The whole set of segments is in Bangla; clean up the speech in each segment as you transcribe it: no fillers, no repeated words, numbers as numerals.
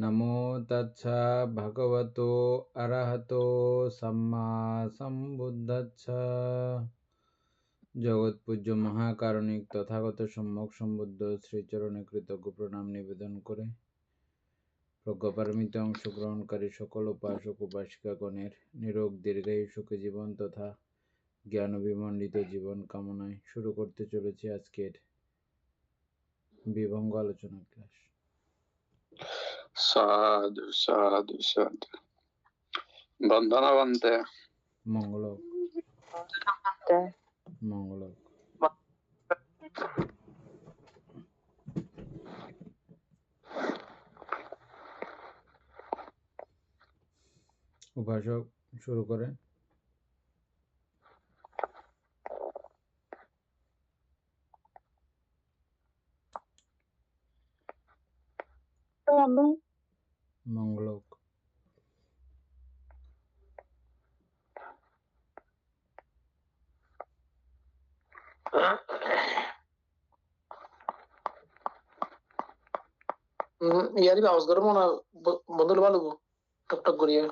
নমো তচ্ছা ভগবতো অরহতো সম্মা সম্বুদ্ধচ্ছা। জগৎপূজ্য মহাকারণিক তথাগত সম্যক সম্বুদ্ধ শ্রীচরণে কৃতজ্ঞ প্রণাম নিবেদন করে প্রজ্ঞাপারমিতে অংশগ্রহণকারী সকল উপাসক উপাসিকাগণের নিরোগ দীর্ঘায়ু সুখী জীবন তথা জ্ঞান বিমণ্ডিত জীবন কামনায় শুরু করতে চলেছি আজকের বিভঙ্গ আলোচনা ক্লাস। সাধু সাধু সাধু। বন্দনবন্তে মঙ্গল মঙ্গল। উপাসক শুরু করেন। মঙ্গল। ইয়ারি আওয়াজ করবো না বন্ধুর ভালো টকটক করিয়া।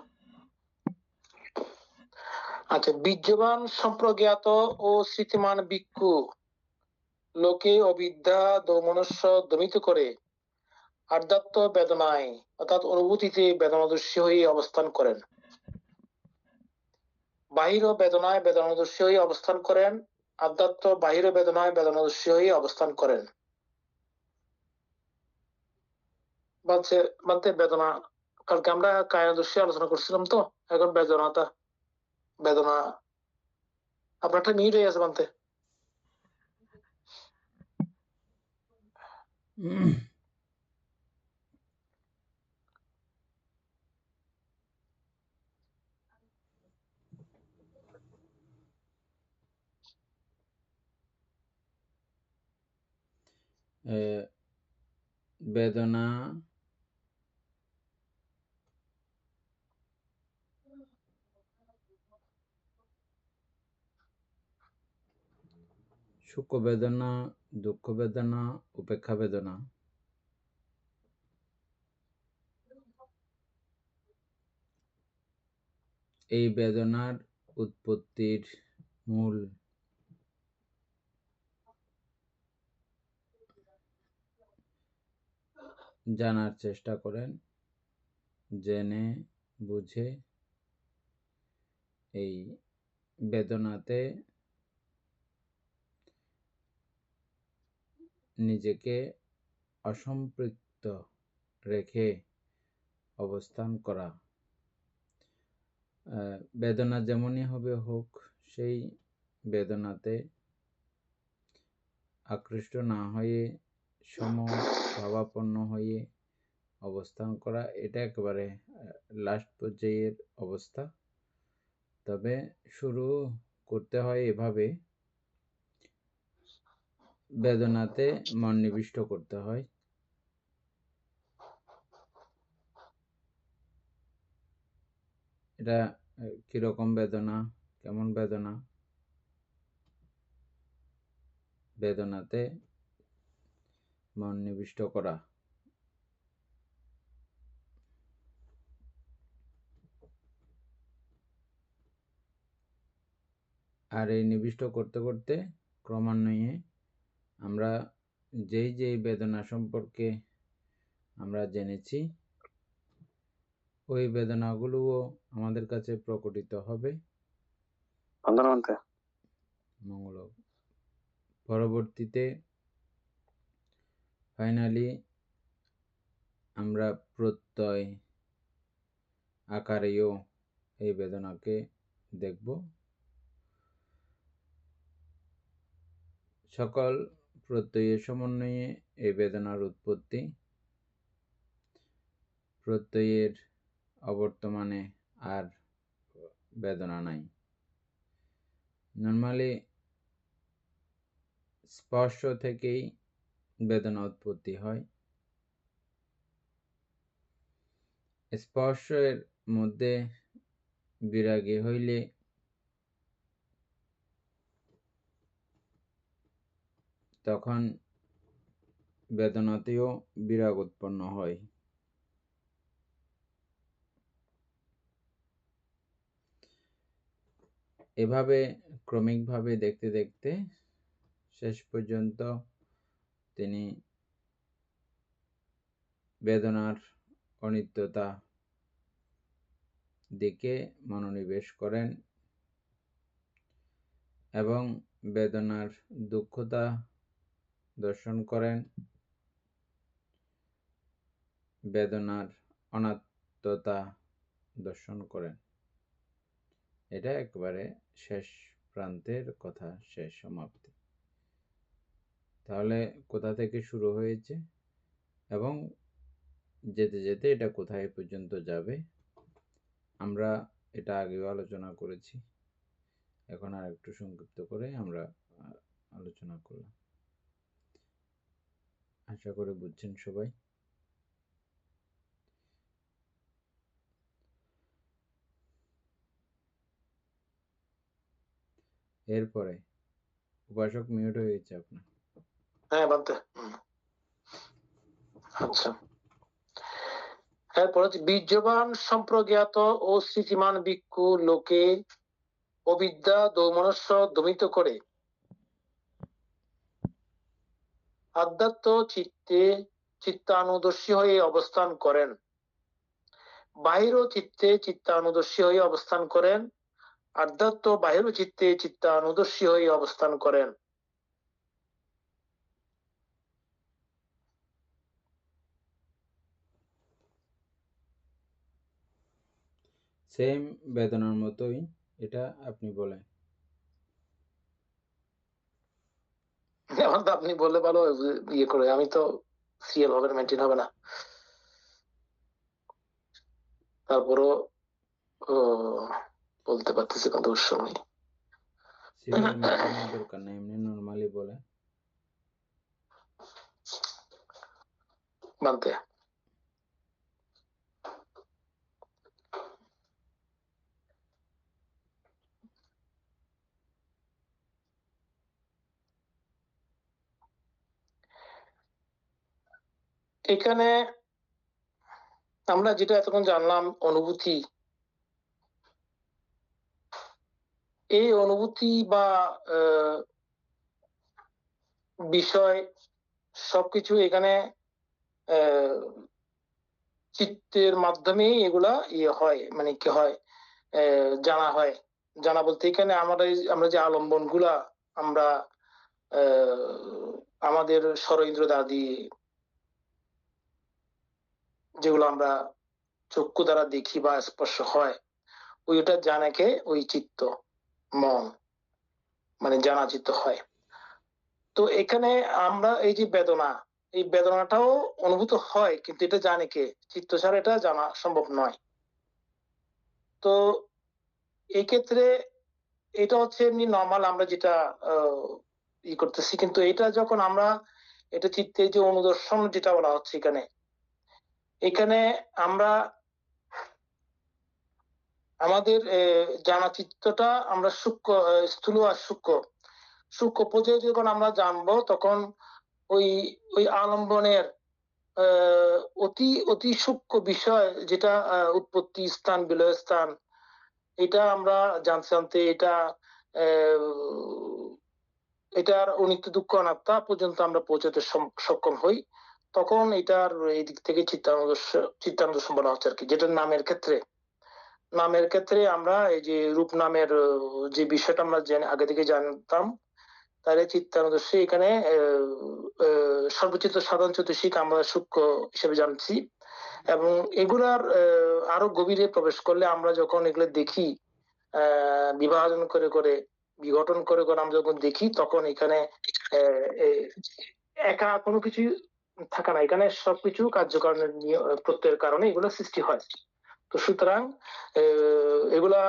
আচ্ছা, বীর্যবান সম্প্রজ্ঞাত ও স্মৃতিমান ভিক্ষু লোকে অবিদ্যা দৌমনস্য দমিত করে আধ্যাত্ম বেদনায় অর্থাৎ অনুভূতিতে বেদনাদর্শী হয়ে অবস্থান করেন। বাহির বেদনায় বেদনাদর্শী হয়ে অবস্থান করেন, আধ্যাত্ম বাহির বেদনায় বেদনাদর্শী হয়ে অবস্থান করেন। বলতে বেদনা, কালকে আমরা কায়াদর্শী আলোচনা করছিলাম, তো এখন বেদনা আপনারটা মিট হয়ে আছে বলতে। বেদনা সুখ বেদনা, দুঃখ বেদনা, উপেক্ষা বেদনা, এই বেদনার উৎপত্তির মূল জানার চেষ্টা করেন, জেনে বুঝে এই বেদনাতে নিজেকে অসম্পৃক্ত রেখে অবস্থান করা। বেদনা যেমনই হবে হোক, সেই বেদনাতে আকৃষ্ট না হয়ে সমভাবাপন্ন হয়ে অবস্থান করা, এটা একেবারে লাস্ট পর্যায়ের অবস্থা। তবে শুরু করতে হয় এভাবে, বেদনাতে মন নিবিষ্ট করতে হয়। এটা কিরকম বেদনা, কেমন বেদনা? বেদনাতে মন নিবিষ্ট করা। আর এই নিবিষ্ট করতে করতে ক্রমান্বয়ে আমরা যেই বেদনা সম্পর্কে আমরা জেনেছি, ওই বেদনাগুলোও আমাদের কাছে প্রকটিত হবে। মঙ্গল। পরবর্তীতে ফাইনালি আমরা প্রত্যয় আকারেও এই বেদনাকে দেখব। সকল প্রত্যয়ের সমন্বয়ে এই বেদনার উৎপত্তি। প্রত্যয়ের অবর্তমানে আর বেদনা নাই। নর্মালি স্পর্শ থেকেই বেদনা উৎপত্তি হয়। স্পর্শের মধ্যে বিরাগী হইলে তখন বেদনাতেও বিরাগ উৎপন্ন হয়। এভাবে ক্রমিকভাবে দেখতে দেখতে শেষ পর্যন্ত তিনি বেদনার অনিত্যতা দিকে মনোনিবেশ করেন এবং বেদনার দুঃখতা দর্শন করেন, বেদনার অনাত্মতা দর্শন করেন। এটা একবারে শেষ প্রান্তের কথা, শেষ সমাপ্তি। তাহলে কোথা থেকে শুরু হয়েছে এবং যেতে যেতে এটা কোথায় পর্যন্ত যাবে আমরা এটা আগেও আলোচনা করেছি। এখন আর একটু সংক্ষিপ্ত করে আমরা আলোচনা করলাম। আশা করি বুঝছেন সবাই। এরপরে উপাসক মিউট হয়ে গেছে আপনার। হ্যাঁ বান্তে। আচ্ছা, এরপরে বীর্যবান সম্প্রজ্ঞাত ও স্মৃতিমান ভিক্ষু লোকে অবিদ্যা দৌমনস্য দমিত করে আধ্যাত্ম চিত্তে চিত্তানুদর্শী হয়ে অবস্থান করেন। বাহির চিত্তে চিত্তানুদর্শী হয়ে অবস্থান করেন, আধ্যাত্ম বাহির চিত্তে চিত্তানুদর্শী হয়ে অবস্থান করেন। সেম বেদনার মতোই এটা আপনি বলেন। এখন তো আপনি বললে ভালো ইয়ে করে, আমি তো সিরিয়াল হবে না, মেনটেন হবে না। তারপরও বলতে পারতেছি কোনো দোষ নেই। সিরিয়াল মেনটেনের দরকার নাই, এমনি নরমালি বলে। মানতে এখানে আমরা যেটা এতক্ষণ জানলাম অনুভূতি, এই অনুভূতি বা বিষয় সবকিছু এখানে চিত্তের মাধ্যমেই এগুলা ইয়ে হয়, মানে কি হয়, জানা হয়। জানা বলতে এখানে আমরা যে আলম্বন গুলা আমরা আমাদের ষড়ইন্দ্র দাদি যেগুলো আমরা চক্ষু দ্বারা দেখি বা স্পর্শ হয়, ওইটা জানাকে ওই চিত্ত মন মানে জানা চিত্ত হয়। তো এখানে আমরা এই যে বেদনা, এই বেদনাটাও অনুভূত হয়, কিন্তু এটা জানে কে? চিত্ত ছাড়া এটা জানা সম্ভব নয়। তো এই ক্ষেত্রে এটা হচ্ছে এমনি নর্মাল আমরা যেটা ই করতেছি, কিন্তু এটা যখন আমরা এটা চিত্তে যে অনুদর্শন যেটা বলা হচ্ছে এখানে আমরা আমাদের জানা চিত্তটা আমরা সূক্ষ্ম, স্থূল আর সূক্ষ্ম পর্যায়ে যখন আমরা জানবো, তখন ওই ওই আলম্বনের অতি অতি সূক্ষ্ম বিষয় যেটা উৎপত্তি স্থান বিলয় স্থান, এটা আমরা জানতে এটার অনিত্য দুঃখ অনাত্মা পর্যন্ত আমরা পৌঁছাতে সক্ষম হই। তখন এটার এই দিক থেকে চিত্তানুদর্শন বলা হচ্ছে আর কি। যেটা নামের ক্ষেত্রে আমরা এই যে রূপ নামের যে বিষয়টা আমরা আগে থেকে জানতাম, তাহলে চিত্তানুদর্শী এখানে সর্বচিত্ত সাধারণ চতুর্শিক আমরা সূক্ষ্ম হিসেবে জানছি। এবং এগুলার আরো গভীরে প্রবেশ করলে আমরা যখন এগুলো দেখি, বিভাজন করে করে বিঘটন করে করে আমরা যখন দেখি, তখন এখানে একা কোনো কিছু থাকে না, এখানে সবকিছু কার্যকারণের প্রত্যয়ের কারণে এগুলো সৃষ্টি হয়। তো সুতরাং এগুলা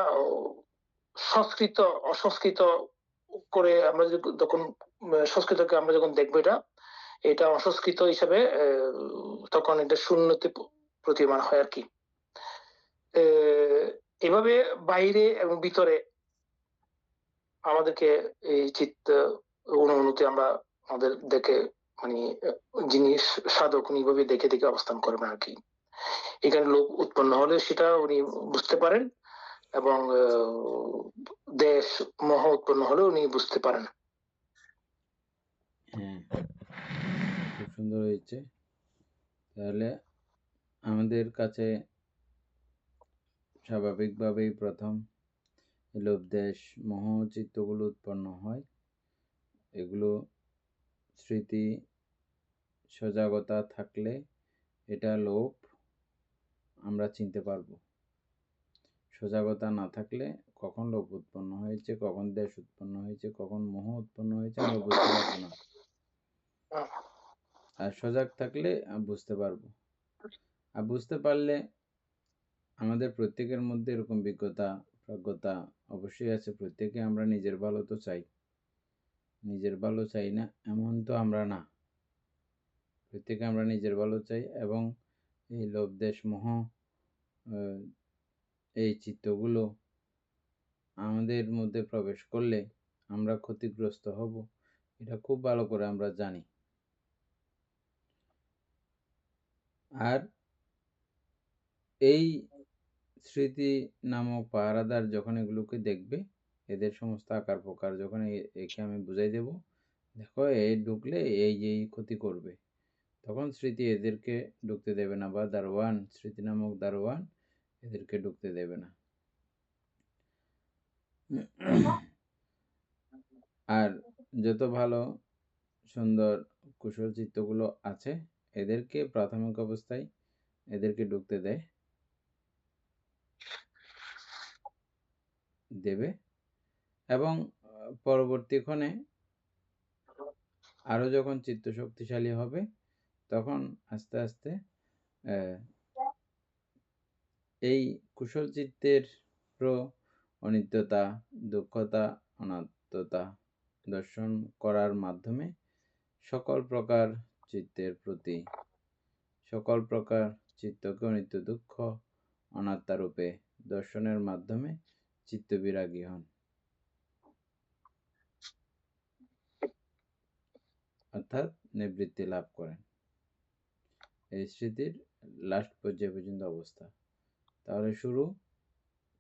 সংস্কৃত অসংস্কৃত করে আমরা যখন সংস্কৃতকে আমরা যখন দেখবো, এটা অসংস্কৃত হিসাবে তখন এটা শূন্যতে প্রতিমান হয় আর কি। এভাবে বাইরে এবং ভিতরে আমাদেরকে এই চিত্ত অনুভূতি আমরা আমাদের দেখে মানে জিনিস সাধক এইভাবে দেখে দেখে অবস্থান করবেন আর কি। এখানে লোক উৎপন্ন হলে সেটা উনি বুঝতে পারেন, এবং দেশ মোহ উৎপন্ন হলে উনি বুঝতে পারেন। হ্যাঁ, খুব সুন্দর হয়েছে। তাহলে আমাদের কাছে স্বাভাবিকভাবেই প্রথম লোভ দেশ মোহ চিত্তগুলো উৎপন্ন হয়। এগুলো স্মৃতি সজাগতা থাকলে এটা লোভ আমরা চিনতে পারবো। সজাগতা না থাকলে কখন লোভ উৎপন্ন হয়েছে, কখন দেশ উৎপন্ন হয়েছে, কখন মোহ উৎপন্ন হয়েছে আমরা বুঝতে পারবো না। আর সজাগ থাকলে বুঝতে পারবো। আর বুঝতে পারলে আমাদের প্রত্যেকের মধ্যে এরকম প্রাজ্ঞতা অবশ্যই আছে। প্রত্যেকে আমরা নিজের ভালো তো চাই, নিজের ভালো চাই না এমন তো আমরা না। প্রত্যেকে আমরা নিজের ভালো চাই এবং এই লোভ দেশ মোহ এই চিত্তগুলো আমাদের মধ্যে প্রবেশ করলে আমরা ক্ষতিগ্রস্ত হব, এটা খুব ভালো করে আমরা জানি। আর এই স্মৃতি নামক পাহারাদার যখন এগুলোকে দেখবে, এদের সমস্ত আকার প্রকার যখন একে আমি বুঝাই দেব, দেখো এই ঢুকলে এই ক্ষতি করবে, তখন স্মৃতি এদেরকে ঢুকতে দেবে না, বা দারোয়ান, স্মৃতি নামক দারোয়ান এদেরকে ঢুকতে দেবে না। আর যত ভালো সুন্দর কুশল চিত্তগুলো আছে এদেরকে প্রাথমিক অবস্থায় এদেরকে ঢুকতে দেবে এবং পরবর্তীক্ষণে আরো যখন চিত্ত শক্তিশালী হবে তখন আস্তে আস্তে এই কুশল চিত্তের অনিত্যতা, দুঃখতা, অনাত্মতা দর্শন করার মাধ্যমে সকল প্রকার চিত্তের প্রতি, সকল প্রকার চিত্তকে অনিত্য দুঃখ অনাত্মা রূপে দর্শনের মাধ্যমে চিত্তবিরাগী হন, অর্থাৎ নিবৃত্তি লাভ করেন। এই স্মৃতির লাস্ট পর্যায় পর্যন্ত অবস্থা। তাহলে শুরু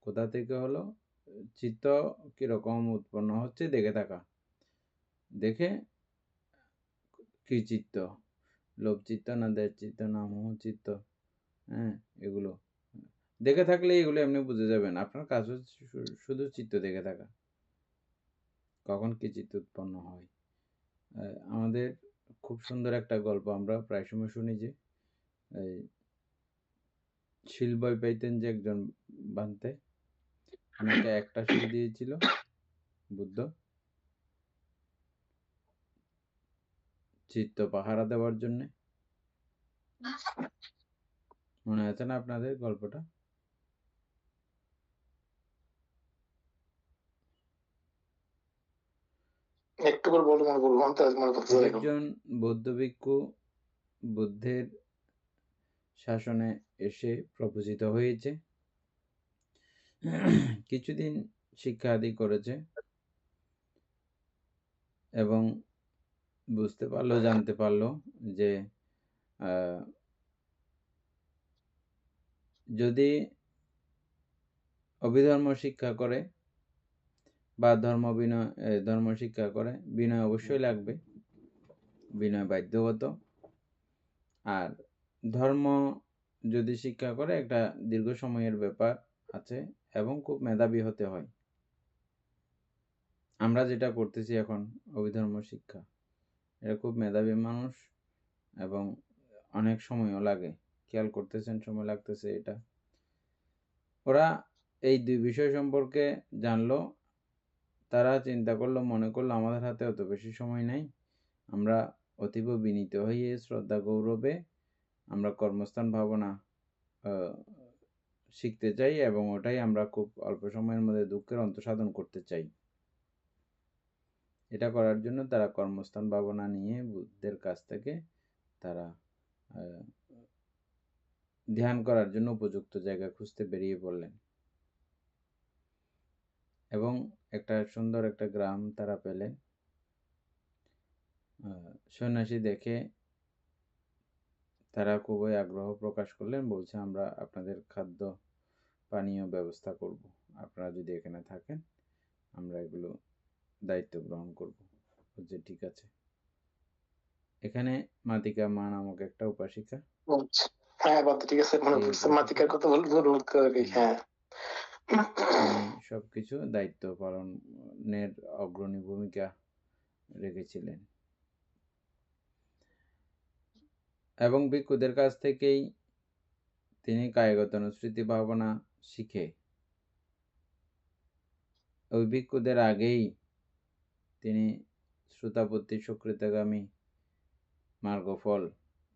কোথা থেকে হলো? চিত্ত কিরকম উৎপন্ন হচ্ছে দেখে থাকা, দেখে কি চিত্ত, লোভ চিত্ত না দেশ চিত্ত না মোহ চিত্ত, হ্যাঁ এগুলো দেখে থাকলে এগুলো এমনি বুঝে যাবেন। আপনার কাজ হচ্ছে শুধু চিত্ত দেখে থাকা, কখন কি চিত্ত উৎপন্ন হয়। আমাদের খুব সুন্দর একটা গল্প আমরা প্রায় সময় শুনি যে শিল বই পাইতেন যে একজন বানতে, ওনাকে একটা শিল দিয়েছিল বুদ্ধ চিত্ত পাহারা দেওয়ার জন্য। মনে আছে না আপনাদের গল্পটা? একটু করে বলতে মনে করবো, আমি তো আজ মনে করতে পারি না। একজন বৌদ্ধ ভিক্ষু বুদ্ধের শাসনে এসে প্রপোজিত হয়েছে, কিছুদিন শিক্ষা আদি করেছে এবং বুঝতে পারলো, জানতে পারলো যে যদি অভিধর্ম শিক্ষা করে বা ধর্ম শিক্ষা করে, বিনয় অবশ্যই লাগবে, বিনয় বাধ্যগত। আর ধর্ম যদি শিক্ষা করে একটা দীর্ঘ সময়ের ব্যাপার আছে এবং খুব মেধাবী হতে হয়। আমরা যেটা করতেছি এখন অভিধর্ম শিক্ষা, এটা খুব মেধাবী মানুষ এবং অনেক সময়ও লাগে, খেয়াল করতেছেন সময় লাগতেছে। এটা ওরা এই দুই বিষয় সম্পর্কে জানলো, তারা চিন্তা করলো, মনে করলো আমাদের হাতে অত বেশি সময় নাই, আমরা অতীব বিনীত হয়ে শ্রদ্ধা গৌরবে আমরা কর্মস্থান ভাবনা শিখতে চাই এবং ওটাই আমরা খুব অল্প সময়ের মধ্যে দুঃখের অন্ত সাধন করতে চাই। এটা করার জন্য তারা কর্মস্থান ভাবনা নিয়ে বুদ্ধের কাছ থেকে তারা ধ্যান করার জন্য উপযুক্ত জায়গা খুঁজতে বেরিয়ে পড়লেন এবং একটা সুন্দর একটা গ্রাম তারা পেলেন। সন্ন্যাসী দেখে তারা খুবই আগ্রহ প্রকাশ করলেন, বলছে আমরা আপনাদের খাদ্য পানীয় ব্যবস্থা করব। আপনারা যদি এখানে থাকেন আমরা এগুলো দায়িত্ব গ্রহণ করব। যে ঠিক আছে। এখানে মাতিকা মা নামক একটা উপাসিকা, আচ্ছা। হ্যাঁ বলতে ঠিক আছে, মনে এই পড়ছে উপাসিকা মাতিকার কথা বলবো অনুরোধ করে। হ্যাঁ তিনি সবকিছু দায়িত্ব পালনের অগ্রণী ভূমিকা রেখেছিলেন এবং ভিক্ষুদের কাছ থেকেই তিনি কায়গত অনুস্মৃতি ভাবনা শিখে ওই ভিক্ষুদের আগেই তিনি শ্রুতাপত্তি সুকৃতগামী মার্গফল,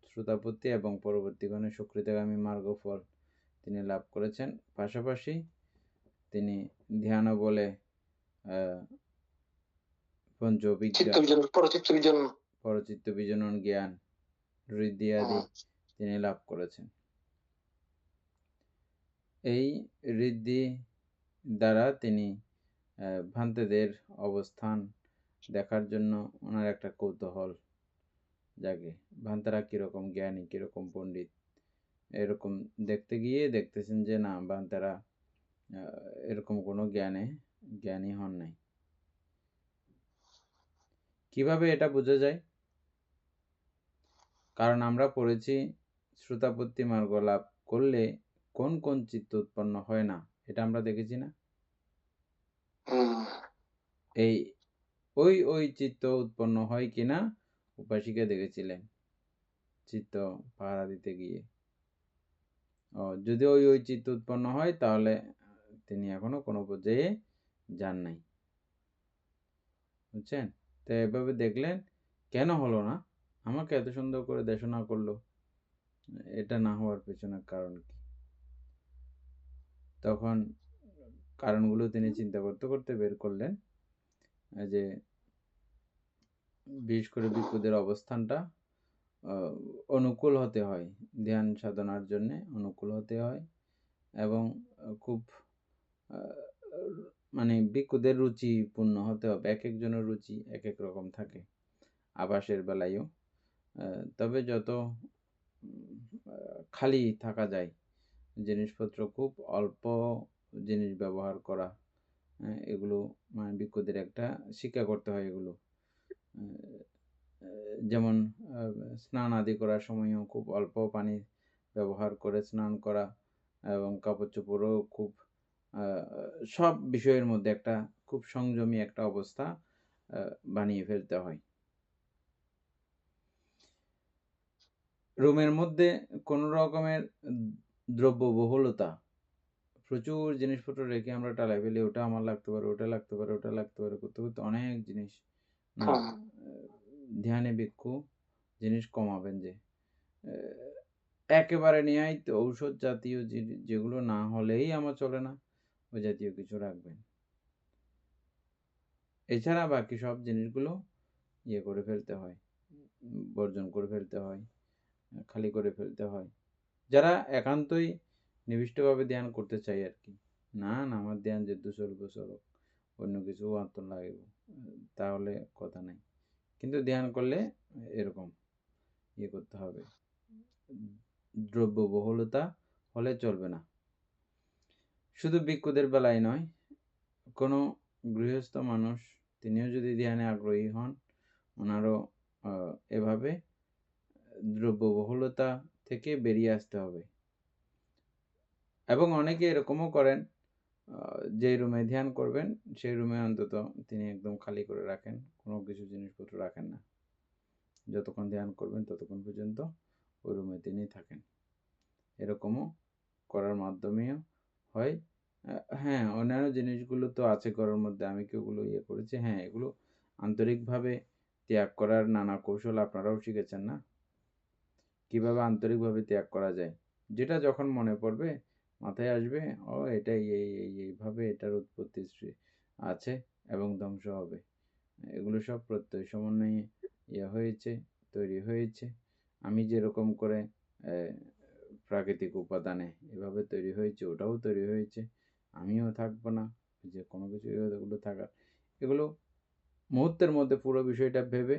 শ্রুতাপত্তি এবং পরবর্তীগণে সুকৃতগামী মার্গফল তিনি লাভ করেছেন। পাশাপাশি তিনি ধ্যান বলে পঞ্চবিজ্ঞা, পরচিত্ত বিজনন জ্ঞান, ঋদ্ধি আদি তিনি লাভ করেছেন। এই ঋদ্ধি দ্বারা তিনি ভ্রান্তেদের অবস্থান দেখার জন্য ওনার একটা কৌতূহল জাগে। ভ্রান্তারা কীরকম জ্ঞানী, কীরকম পণ্ডিত, এরকম দেখতে গিয়ে দেখতেছেন যে না, ভ্রান্তারা এরকম কোনো জ্ঞানী হন নাই। কিভাবে এটা বোঝা যায়? কারণ আমরা পড়েছি শ্রুতাপত্তি মার্গ লাভ করলে কোন কোন চিত্ত উৎপন্ন হয় না, এটা আমরা দেখেছি না? এই ওই চিত্ত উৎপন্ন হয় কিনা উপাসিকা দেখেছিলেন চিত্ত পাহারা দিতে গিয়ে। যদি ওই চিত্ত উৎপন্ন হয় তাহলে তিনি এখনো কোনো পর্যায়ে যান নাই, বুঝছেন? তো এভাবে দেখলেন কেন হলো না, আমাকে এত সুন্দর করে দেশনা করলো, এটা না হওয়ার পেছনে কারণ কি? তখন কারণগুলো তিনি চিন্তা করতে করতে বের করলেন যে বিশেষ করে ভিক্ষুদের অবস্থানটা অনুকূল হতে হয়, ধ্যান সাধনার জন্য অনুকূল হতে হয় এবং খুব মানে ভিক্ষুদের রুচিপূর্ণ হতে হবে। এক একজনের রুচি এক এক রকম থাকে আবাসের বেলায়ও। তবে যত খালি থাকা যায়, জিনিসপত্র খুব অল্প জিনিস ব্যবহার করা, এগুলো মানে ভিক্ষুদের একটা শিক্ষা করতে হয়। এগুলো যেমন স্নান আদি করার সময়ও খুব অল্প পানি ব্যবহার করে স্নান করা এবং কাপড় চোপড়ও খুব সব বিষয়ের মধ্যে একটা খুব সংযমী একটা অবস্থা বানিয়ে ফেলতে হয়। রুমের মধ্যে কোনো রকমের দ্রব্যবহুলতা, প্রচুর জিনিসপত্র রেখে আমরা টালায় ফেলি, ওটা আমার লাগতে পারে, ওটা লাগতে পারে, ওটা লাগতে পারে করতে করতে অনেক জিনিস না। ধ্যানে ভিক্ষু জিনিস কমাবেন, যে একেবারে নিয়মিত ঔষধ জাতীয় যেগুলো না হলেই আমার চলে না, ওই জাতীয় কিছু রাখবেন। এছাড়া বাকি সব জিনিসগুলো ইয়ে করে ফেলতে হয়, বর্জন করে ফেলতে হয়, খালি করে ফেলতে হয়। যারা একান্তই নিবিষ্টভাবে ধ্যান করতে চাই আর কি, না আমার ধ্যান যে 200 বছর অন্য কিছু আত্ম লাগবে তাহলে কথা নাই, কিন্তু ধ্যান করলে এরকম ইয়ে করতে হবে, দ্রব্যবহুলতা হলে চলবে না। শুধু ভিক্ষুদের বেলায় নয়, কোনো গৃহস্থ মানুষ তিনিও যদি ধ্যানে আগ্রহী হন, ওনারও এভাবে দ্রব্যবহুলতা থেকে বেরিয়ে আসতে হবে। এবং অনেকে এরকমও করেন, যে রুমে ধ্যান করবেন সেই রুমে অন্তত তিনি একদম খালি করে রাখেন, কোনো কিছু জিনিসপত্র রাখেন না, যতক্ষণ ধ্যান করবেন ততক্ষণ পর্যন্ত ওই রুমে তিনি থাকেন। এরকমও করার মাধ্যমেও হয়। হ্যাঁ, অন্যান্য জিনিসগুলো তো আছে ঘরের মধ্যে, আমি কি ওগুলো ইয়ে করেছি? হ্যাঁ, এগুলো আন্তরিকভাবে ত্যাগ করার নানা কৌশল আপনারাও শিখেছেন না, কিভাবে আন্তরিকভাবে ত্যাগ করা যায়। যেটা যখন মনে পড়বে, মাথায় আসবে, এটাই এইভাবে এটার উৎপত্তি আছে এবং ধ্বংস হবে। এগুলো সব প্রত্যয় সমন্বয়ে হয়েছে, তৈরি হয়েছে। আমি যেরকম করে প্রাকৃতিক উপাদানে এভাবে তৈরি হয়েছে, ওটাও তৈরি হয়েছে, আমিও থাকবো না, যে কোনো কিছু এগুলো থাকার, এগুলো মুহূর্তের মধ্যে পুরো বিষয়টা ভেবে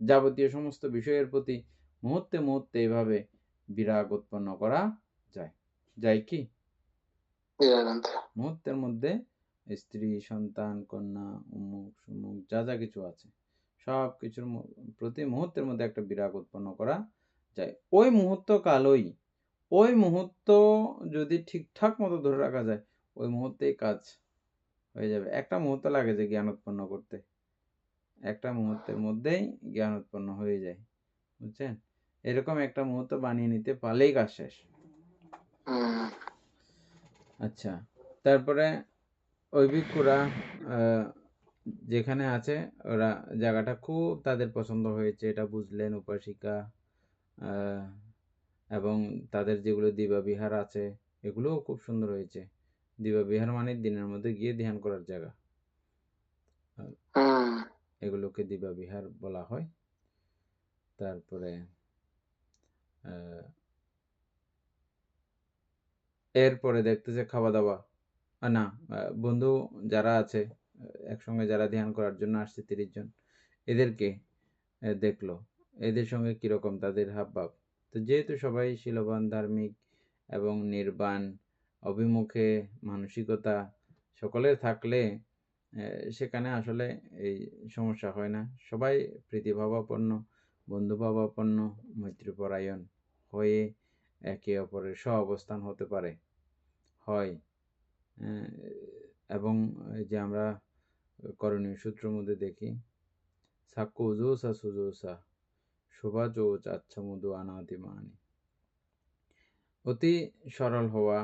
যাবতীয় সমস্ত বিষয়ের প্রতি মুহূর্তে এভাবে বিরাগ উৎপন্ন করা যায় কি? নিরানন্দে। মুহূর্তের মধ্যে স্ত্রী, সন্তান, কন্যা, অমুক সমুক যা যা কিছু আছে সব কিছুর প্রতি মুহূর্তের মধ্যে একটা বিরাগ উৎপন্ন করা যায়। ওই মুহূর্তকালই, ওই মুহূর্ত যদি ঠিকঠাক মতো ধরে রাখা যায়, ওই মুহূর্তেই কাজ হয়ে যাবে। একটা মুহূর্ত লাগে যে জ্ঞান উৎপন্ন করতে, একটা মুহূর্তের মধ্যেই জ্ঞান উৎপন্ন হয়ে যায়, বুঝছেন? এরকম একটা মুহূর্ত বানিয়ে নিতে পারলেই কাজ শেষ। আচ্ছা, তারপরে ওই ভিক্ষুরা যেখানে আছে ওরা জায়গাটা খুব তাদের পছন্দ হয়েছে, এটা বুঝলেন উপাসিকা। এবং তাদের যেগুলো দিবা বিহার আছে এগুলোও খুব সুন্দর হয়েছে। দিবা বিহার মানে দিনের মধ্যে গিয়ে ধ্যান করার জায়গা, এগুলোকে দিবা বিহার বলা হয়। তারপরে এরপরে দেখতেছে খাওয়া দাওয়া, না বন্ধু যারা আছে একসঙ্গে যারা ধ্যান করার জন্য আসছে 30 জন, এদেরকে দেখলো, এদের সঙ্গে কিরকম তাদের হাবভাব। তো যেহেতু সবাই শীলবান, ধার্মিক এবং নির্বাণ অভিমুখে মানসিকতা সকলের থাকলে সেখানে আসলে এই সমস্যা হয় না। সবাই প্রীতিভাবাপন্ন, বন্ধুভাবাপন্ন, মৈত্রীপরায়ণ হয়ে একে অপরের সহাবস্থান হতে পারে, হয়। এবং যে আমরা করণীয় সূত্রের মধ্যে দেখি, সাকুজোসা সুজোসা শোভাজোচ আচ্ছা মধু আনাদিমানি, অতি সরল হওয়া,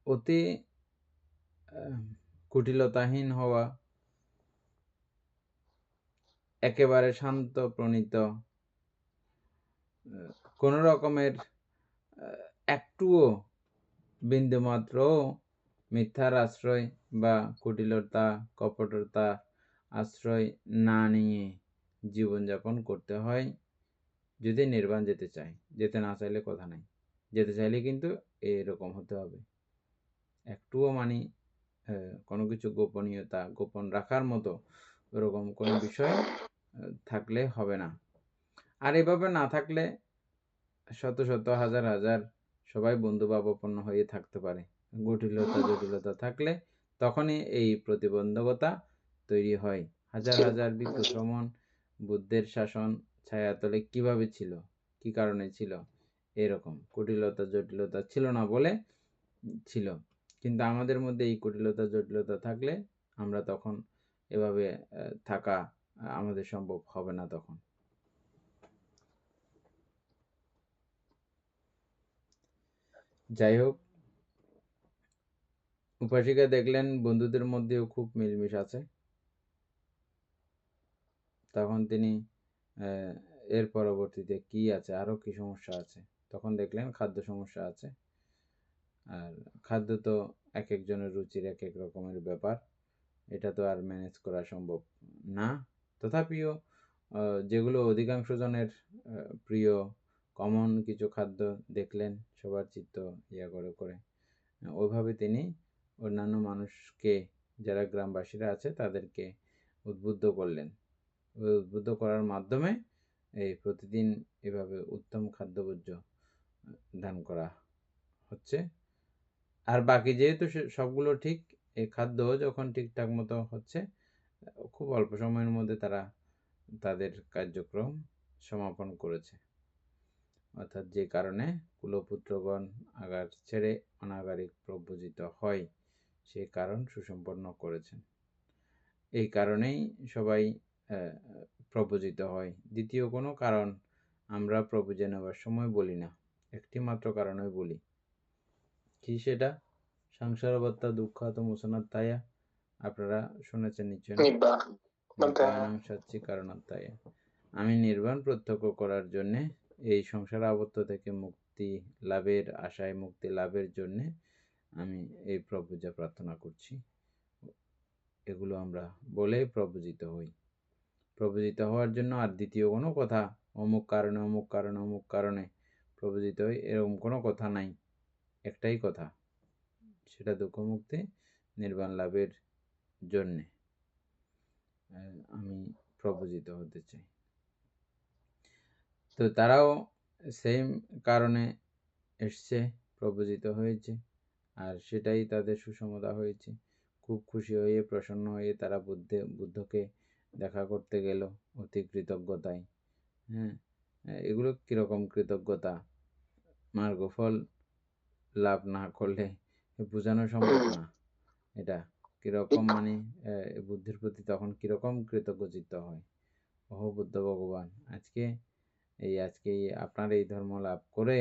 অতি কুটিলতাহীন হওয়া, একেবারে শান্ত প্রণীত, কোন রকমের একটুও বিন্দুমাত্র মিথ্যার আশ্রয় বা কুটিলতা, কপটতা আশ্রয় না নিয়ে জীবনযাপন করতে হয় যদি নির্বাণ যেতে চায়। যেতে না চাইলে কথা নাই, যেতে চাইলে কিন্তু এরকম হতে হবে। একটুও মানে কোনো কিছু গোপনীয়তা, গোপন রাখার মতো ওরকম কোনো বিষয় থাকলে হবে না। আর এভাবে না থাকলে শত শত হাজার হাজার সবাই বন্ধুভাবাপন্ন হয়ে থাকতে পারে। জটিলতা জটিলতা থাকলে তখনই এই প্রতিবন্ধকতা তৈরি হয়। হাজার হাজার ভিক্ষু শ্রমণ বুদ্ধের শাসন ছায়াতলে কিভাবে ছিল, কি কারণে ছিল? এরকম কুটিলতা জটিলতা ছিল না বলে ছিল। কিন্তু আমাদের মধ্যে এই কুটিলতা জটিলতা থাকলে আমরা তখন এভাবে থাকা আমাদের সম্ভব হবে না তখন। যাই হোক, উপাসিকা দেখলেন বন্ধুদের মধ্যেও খুব মিলমিশ আছে। তখন তিনি এর পরবর্তীতে কি আছে, আরো কি সমস্যা আছে, তখন দেখলেন খাদ্য সমস্যা আছে। আর খাদ্য তো এক একজনের রুচির এক এক রকমের ব্যাপার, এটা তো আর ম্যানেজ করা সম্ভব না। তথাপিও যেগুলো অধিকাংশ জনের প্রিয় কমন কিছু খাদ্য দেখলেন, সবার চিত্ত ইয়া করে করে ওইভাবে তিনি অন্যান্য মানুষকে, যারা গ্রামবাসীরা আছে তাদেরকে উদ্বুদ্ধ করলেন। উদ্বুদ্ধ করার মাধ্যমে এই প্রতিদিন এভাবে উত্তম খাদ্যবর্জ্য দান করা হচ্ছে। আর বাকি যেহেতু সবগুলো ঠিক, এই খাদ্য যখন ঠিকঠাক মতো হচ্ছে, খুব অল্প সময়ের মধ্যে তারা তাদের কার্যক্রম সমাপন করেছে। অর্থাৎ যে কারণে কুলপুত্রগণ আগার ছেড়ে অনাগারিক প্রব্রজিত হয়, সেই কারণ সুসম্পন্ন করেছেন। এই কারণেই সবাই প্রব্রজিত হয়। দ্বিতীয় কোনো কারণ আমরা প্রব্রজে নেওয়ার সময় বলি না, একটি মাত্র কারণে বলি। কি সেটা? সংসারবত্তা দুঃখাত মোচনাত্তায়া, আপনারা শুনেছেন নিশ্চয়, নিব্বাণং সচ্চি কারণাত্তায়া। আমি নির্বাণ প্রত্যক্ষ করার জন্যে, এই সংসার আবদ্ধ থেকে মুক্তি লাভের আশায়, মুক্তি লাভের জন্যে আমি এই প্রভুজা প্রার্থনা করছি। এগুলো আমরা বলে প্রভুজিত হই। প্রভুজিত হওয়ার জন্য আর দ্বিতীয় কোনো কথা, অমুক কারণে অমুক কারণে অমুক কারণে প্রভুজিত হই, এরকম কোনো কথা নাই। একটাই কথা, সেটা দুঃখমুক্তি নির্বাণ লাভের জন্যে আমি প্রভুজিত হতে চাই। তো তারাও সেম কারণে এসছে, প্রভুজিত হয়েছে। আর সেটাই তাদের সুসমতা হয়েছে। খুব খুশি হয়ে প্রসন্ন হয়ে তারা বুদ্ধকে দেখা করতে গেল অতি কৃতজ্ঞতায়। হ্যাঁ, এগুলো কীরকম কৃতজ্ঞতা? মার্গফল লাভ না করলে বোঝানো সম্ভব না। এটা কীরকম ঠিক। মানে বুদ্ধির প্রতি তখন কীরকম কৃতজ্ঞচিত্ত হয়। ওহো বুদ্ধ ভগবান, আজকে আপনার এই ধর্ম লাভ করে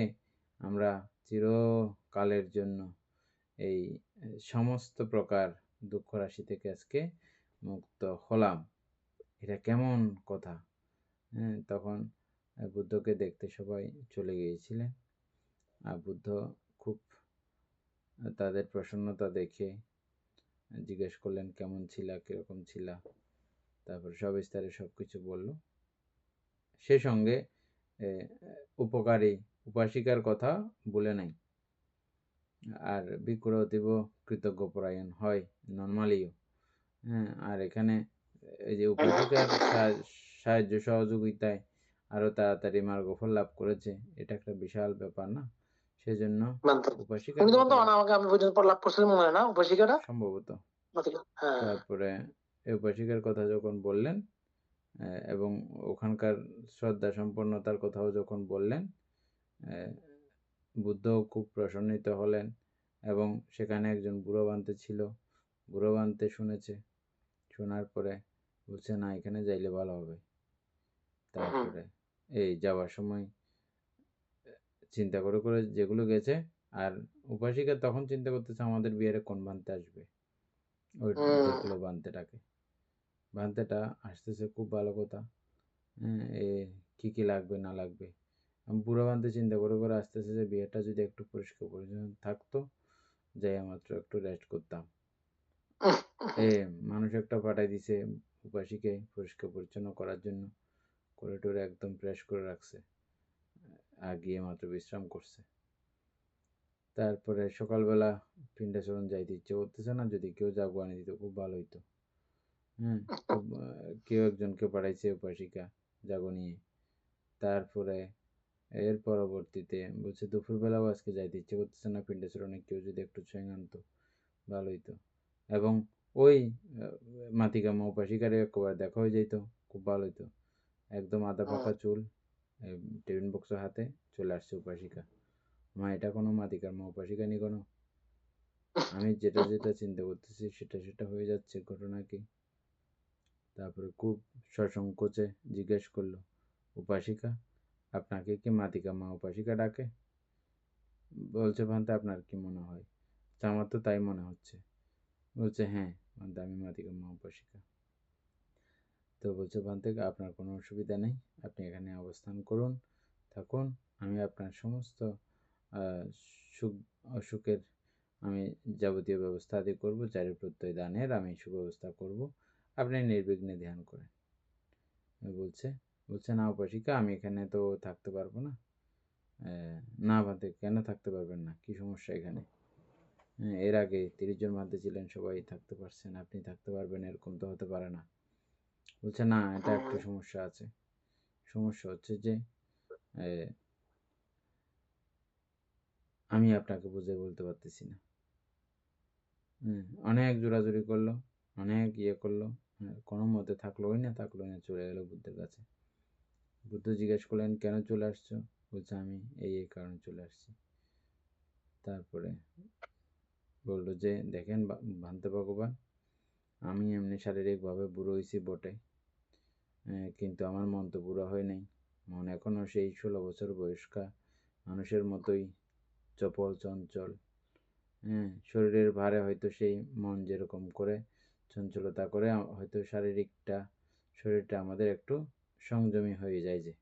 আমরা চিরকালের জন্য এই সমস্ত প্রকার দুঃখ রাশি থেকে আজকে মুক্ত হলাম। এটা কেমন কথা? হ্যাঁ, তখন বুদ্ধকে দেখতে সবাই চলে গিয়েছিলেন। আর বুদ্ধ খুব তাদের প্রসন্নতা দেখে জিজ্ঞেস করলেন, কেমন ছিলা, কীরকম ছিলা? তারপর সবিস্তারে সব কিছু বলল। সে সঙ্গে উপকারী উপাসিকার কথা বলে নাই। আর ভিক্ষুর অতীব কৃতজ্ঞপরায়ণ হয় নর্মালিও। হ্যাঁ, আর এখানে এই যে উপাসিকার সাহায্য সহযোগিতায় আরো তাড়াতাড়ি মার্গফল লাভ করেছে, এটা একটা বিশাল ব্যাপার না? সেজন্য উপাসিকার আমি পর্যন্ত লাভ করছিলাম মনে হয় না উপাসিকাটা সম্ভবত। হ্যাঁ। তারপরে এই উপাসিকার কথা যখন বললেন এবং ওখানকার শ্রদ্ধা সম্পন্নতার কথাও যখন বললেন, বুদ্ধও খুব প্রসন্নিত হলেন। এবং সেখানে একজন বুড়ো বান্তে ছিল, বুড়ো বান্তে শুনেছে, শোনার পরে বলছে, না এখানে যাইলে ভালো হবে। তারপরে এই যাওয়ার সময় চিন্তা করে করে যেগুলো গেছে, আর উপাসিকা তখন চিন্তা করতেছে আমাদের বিহারে কোন বান্তে আসবে। ওই দেখলো বান্তেটা আসতেছে, খুব ভালো কথা। কি কি লাগবে না লাগবে, বুড়ো বান্তে চিন্তা করে করে আসতেছে যে বিয়েটা যদি একটু পরিষ্কার পরিচ্ছন্ন থাকতো, যাই মাত্র একটু রেস্ট করতাম। মানুষ একটা পাঠাই দিছে উপাসীকে পরিষ্কার পরিচ্ছন্ন করার জন্য, করে টোরে একদম ফ্রেশ করে রাখছে, আর গিয়ে মাত্র বিশ্রাম করছে। তারপরে সকালবেলা পিণ্ডাচরণ যাইতে ইচ্ছে করতেছে না, যদি কেউ জাগো আনি দিত খুব ভালো হইতো। হ্যাঁ, কেউ একজনকে পাঠাইছে উপাসিকা জাগো নিয়ে। তারপরে এর পরবর্তীতে বলছে দুপুরবেলাও আজকে যাইতে ইচ্ছে করতেছে না, পিণ্ডাচরণে কেউ যদি একটু ছুঁয়ে আনতো ভালো হইতো। এবং ওই মাতিকামা উপাসিকারে একবার দেখা হয়ে যাইতো, খুব ভালো হইতো। একদম আধা পাকা চুল, টিফিন বক্স হাতে চলে আসছে উপাসিকা। মা এটা কোনো মাতিকামা উপাসিকা নি কোনো? আমি যেটা যেটা চিন্তা করতেছি সেটা হয়ে যাচ্ছে, ঘটনা কি? তারপরে খুব সসংকোচে জিজ্ঞেস করলো, উপাসিকা আপনাকে কি মাতিকামা উপাসিকা ডাকে? বলছে, ভান্তে আপনার কি মনে হয়? আমার তো তাই মনে হচ্ছে। বলছে, হ্যাঁ ভান্তে আমি মাতিকামা উপাসিকা। তো বলছে, ভান্তে আপনার কোনো অসুবিধা নেই, আপনি এখানে অবস্থান করুন, থাকুন, আমি আপনার সমস্ত সুখ অসুখের আমি যাবতীয় ব্যবস্থা আদি করবো, চারি প্রত্যয় দানের আমি সুব্যবস্থা করব, আপনি নির্বিঘ্নে ধ্যান করেন। বলছে না উপাসিকা, আমি এখানে তো থাকতে পারবো না। না ভান্তে, কেন থাকতে পারবেন না? কি সমস্যা এখানে? এর আগে 30 জন ভান্তে ছিলেন, সবাই থাকতে পারছেন, আপনি থাকতে পারবেন এরকম তো হতে পারে না। বলছে, না এটা একটু সমস্যা আছে। সমস্যা হচ্ছে যে আমি আপনাকে বুঝিয়ে বলতে পারতেছি না। অনেক জোরাজুরি করলো, অনেক করলো, কোনো মতে থাকলোই না, চলে গেলো বুদ্ধের কাছে। বুদ্ধ জিজ্ঞেস করলেন, কেন চলে আসছো? বলছে, আমি এই কারণে চলে আসছি। তারপরে বললো যে, দেখেন ভান্তে ভগবান, আমি এমনি শারীরিকভাবে বুড়ো হয়েছি বটে, কিন্তু আমার মন তো বুড়ো হয় নাই। মন এখনও সেই 16 বছর বয়স্কা মানুষের মতোই চপল চঞ্চল। শরীরের ভারে হয়তো সেই মন যেরকম করে চঞ্চলতা করে, হয়তো শরীরটা আমাদের একটু সংযমী হয়ে যায়। যে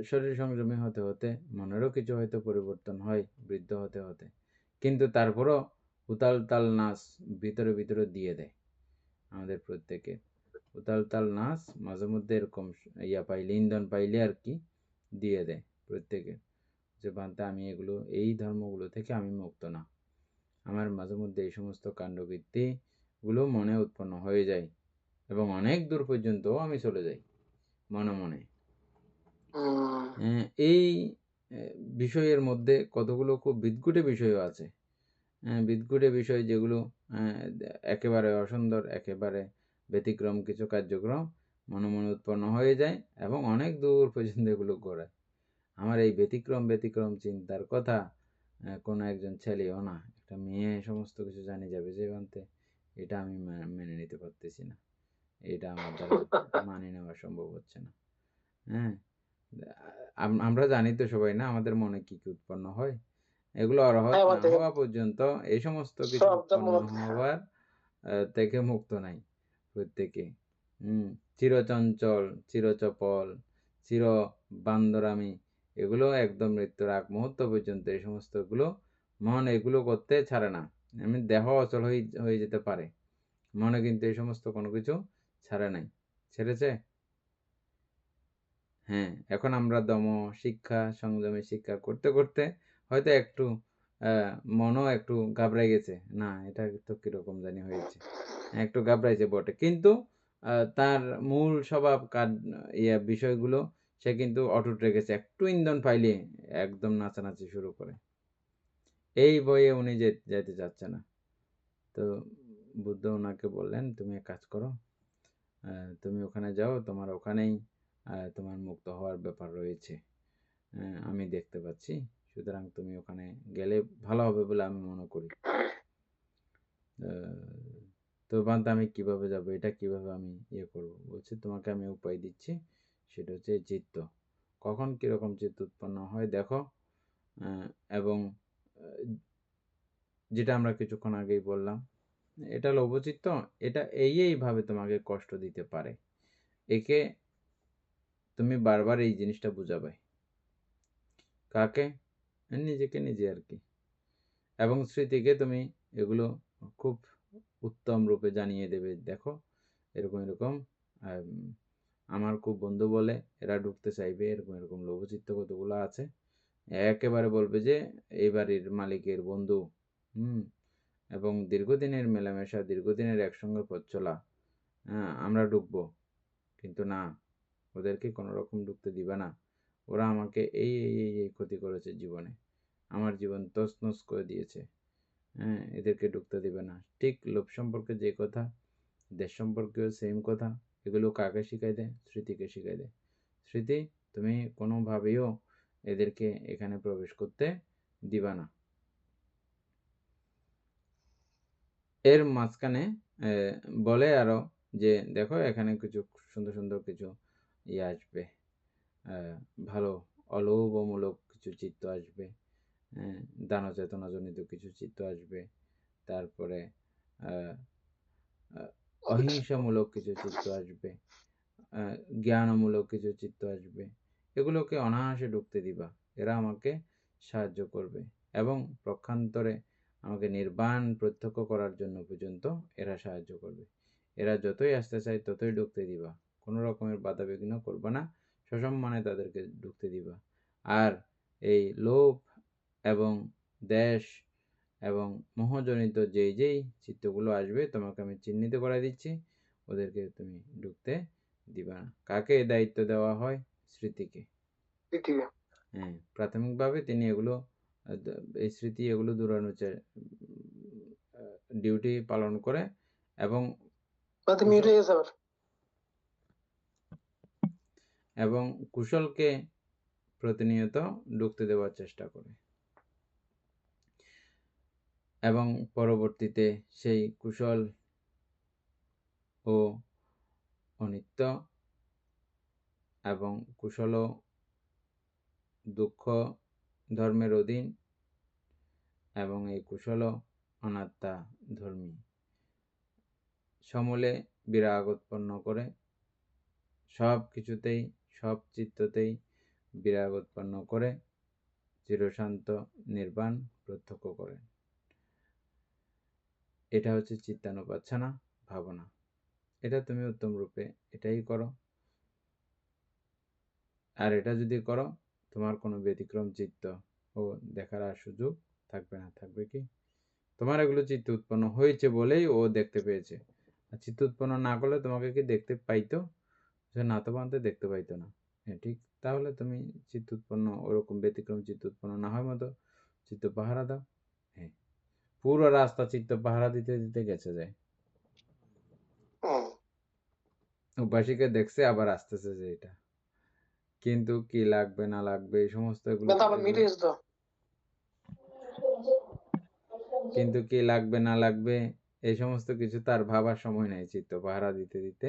শরীর সংযমী হতে হতে মনেরও কিছু হয়তো পরিবর্তন হয় বৃদ্ধ হতে হতে, কিন্তু তারপরও উতাল তাল নাচ ভিতরে ভিতরে দিয়ে দেয় আমাদের প্রত্যেকে। উতাল তাল নাচ মাঝে মধ্যে এরকম পাইলে, ইন্ধন পাইলে আর কি দিয়ে দেয় প্রত্যেকে, যে ভান্তে আমি এই ধর্মগুলো থেকে আমি মুক্ত না, আমার মাঝে মধ্যে এই সমস্ত কাণ্ডকীর্তিগুলো মনে উৎপন্ন হয়ে যায় এবং অনেক দূর পর্যন্ত আমি চলে যাই মনে মনে। এই বিষয়ের মধ্যে কতগুলো খুব বিদঘুটে বিষয়ও আছে, বিদঘুটে বিষয় যেগুলো একেবারে অসুন্দর, একেবারে ব্যতিক্রম কিছু কার্যক্রম মনে মনে উৎপন্ন হয়ে যায় এবং অনেক দূর পর্যন্ত এগুলো ঘোরে। আমার এই ব্যতিক্রম চিন্তার কথা কোনো একজন ছেলেও না, একটা মেয়ে সমস্ত কিছু জানি যাবে যে বানতে, এটা আমি মেনে নিতে পারতেছি না। এটা আমার দ্বারা মানিয়ে নেওয়া সম্ভব হচ্ছে না। হ্যাঁ, আমরা জানি তো সবাই না আমাদের মনে কি কি উৎপন্ন হয়। এগুলো অরহত হ্যাঁ, না হওয়া পর্যন্ত এই সমস্ত কিছু শব্দ উৎপন্ন হওয়ার থেকে মুক্ত নাই প্রত্যেকে। চিরচঞ্চল, চিরচপল, চির বান্দরামি, এগুলো একদম মৃত্যুর আগ মুহূর্ত পর্যন্ত এই সমস্তগুলো মন এগুলো করতে ছাড়ে না। দেহ অচল হয়ে যেতে পারে, মনে কিন্তু এই সমস্ত কোনো কিছু ছাড়ে নাই। ছেড়েছে? হ্যাঁ, এখন আমরা দম শিক্ষা, সংযমী শিক্ষা করতে করতে হয়তো একটু মনও একটু ঘাবড়ে গেছে। না, এটা তো কিরকম জানি হয়েছে। একটু ঘাবড়াইছে বটে। কিন্তু তার মূল স্বভাব বিষয়গুলো সে কিন্তু অটুট রেখেছে। একটু ইন্ধন পাইলে একদম নাচানাচি শুরু করে। এই বয়ে উনি যাইতে চাচ্ছে না। তো বুদ্ধ ওনাকে বললেন, তুমি এক কাজ করো, তুমি ওখানে যাও, তোমার ওখানেই তোমার মুক্ত হওয়ার ব্যাপার রয়েছে, আমি দেখতে পাচ্ছি। সুতরাং তুমি ওখানে গেলে ভালো হবে বলে আমি মনে করি। তো বান্দা, আমি কিভাবে যাব, এটা কিভাবে আমি করব? বলছে, তোমাকে আমি উপায় দিচ্ছি, সেটা হচ্ছে চিত্ত। কখন কিরকম চিত্ত উৎপন্ন হয় দেখো, এবং যেটা আমরা কিছুক্ষণ আগেই বললাম, এটা লোভচিত্ত, এটা এইভাবে তোমাকে কষ্ট দিতে পারে। একে তুমি বারবার এই জিনিসটা বুঝাবে। কাকে? নিজেকে নিজে আর কি। এবং স্মৃতিকে তুমি এগুলো খুব উত্তম রূপে জানিয়ে দেবে, দেখো এরকম এরকম আমার খুব বন্ধু বলে এরা ঢুকতে চাইবে, এরকম এরকম লোভচিত্ত কতগুলো আছে। একেবারে বলবে যে এই বাড়ির মালিকের বন্ধু, এবং দীর্ঘদিনের মেলামেশা, দীর্ঘদিনের একসঙ্গে পথ চলা, আমরা ঢুকবো, কিন্তু না, ওদেরকে কোনো রকম ঢুকতে দিবে না। ওরা আমাকে এই ক্ষতি করেছে জীবনে, আমার জীবন তছনছ করে দিয়েছে। এদেরকে ঢুকতে দিবে না। ঠিক লোভ সম্পর্কে যে কথা, দেশ সম্পর্কেও সেম কথা। এগুলো কাকে শিখাই দেয়? স্মৃতিকে শিখাই দেয়। স্মৃতি, তুমি কোনোভাবেও এদেরকে এখানে প্রবেশ করতে দিবা না। এর মাঝখানে বলে আরো যে দেখো, এখানে কিছু সুন্দর সুন্দর কিছু আসবে, ভালো অলোভমূলক কিছু চিত্ত আসবে, দান চেতনাজনিত কিছু চিত্ত আসবে, তারপরে অহিংসামূলক কিছু চিত্ত আসবে, জ্ঞানমূলক কিছু চিত্ত আসবে। এগুলোকে অনায়াসে ঢুকতে দিবা, এরা আমাকে সাহায্য করবে এবং পক্ষান্তরে আমাকে নির্বাণ প্রত্যক্ষ করার জন্য পর্যন্ত এরা সাহায্য করবে। এরা যতই আসতে চায় ততই ঢুকতে দিবা, কোনো রকমের বাধা বিঘ্ন করবা না, সসম্মানে তাদেরকে ঢুকতে দিবা। আর এই লোভ এবং দেশ এবং মোহজনিত যেই চিত্তগুলো আসবে, তোমাকে আমি চিহ্নিত করে দিচ্ছি, ওদেরকে তুমি ঢুকতে দিবা না। কাকে দায়িত্ব দেওয়া হয়? স্মৃতিকে। হ্যাঁ, প্রাথমিকভাবে তিনি এগুলো এই স্মৃতি এগুলো দূরানোর ডিউটি পালন করে এবং কুশলকে প্রতিনিয়ত ঢুকতে দেওয়ার চেষ্টা করে, এবং পরবর্তীতে সেই কুশল ও অনিত্য এবং কুশল দুঃখ ধর্মের অধীন, এবং এই কুশল অনাত্মা ধর্মী, সমূলে বিরাগ উৎপন্ন করে, সব কিছুতেই সব চিত্ততেই বিরাগ উৎপন্ন করে চিরশান্ত নির্বাণ প্রত্যক্ষ করেন। এটা হচ্ছে চিত্তানুপাচ্ছনা ভাবনা। এটা তুমি উত্তম রূপে এটাই করো। আর এটা যদি করো, তোমার কোনো ব্যতিক্রম চিত্ত ও দেখার আর সুযোগ থাকবে না। থাকবে কি? তোমার এগুলো চিত্ত উৎপন্ন হয়েছে বলেই ও দেখতে পেয়েছে। আর চিত্ত উৎপন্ন না করলে তোমাকে কি দেখতে পাইতো? না তো বানতে দেখতে পাইতো না। হ্যাঁ, ঠিক। তাহলে তুমি চিত্ত উৎপন্ন, ওরকম ব্যতিক্রম চিত্ত উৎপন্ন না হয় মতো চিত্ত পাহারা দাও। হ্যাঁ, পুরো রাস্তা চিত্ত পাহারা দিতে দিতে গেছে যায়। হুম, উপাসীকে দেখছে আবার আসতেছে যে এটা, কিন্তু কি লাগবে না লাগবে এই সমস্ত এগুলো কিন্তু আবার মিটে গেছে তো। কিন্তু কি লাগবে না লাগবে এই সমস্ত কিছু তার ভাবার সময় নেই চিত্ত পাহারা দিতে দিতে,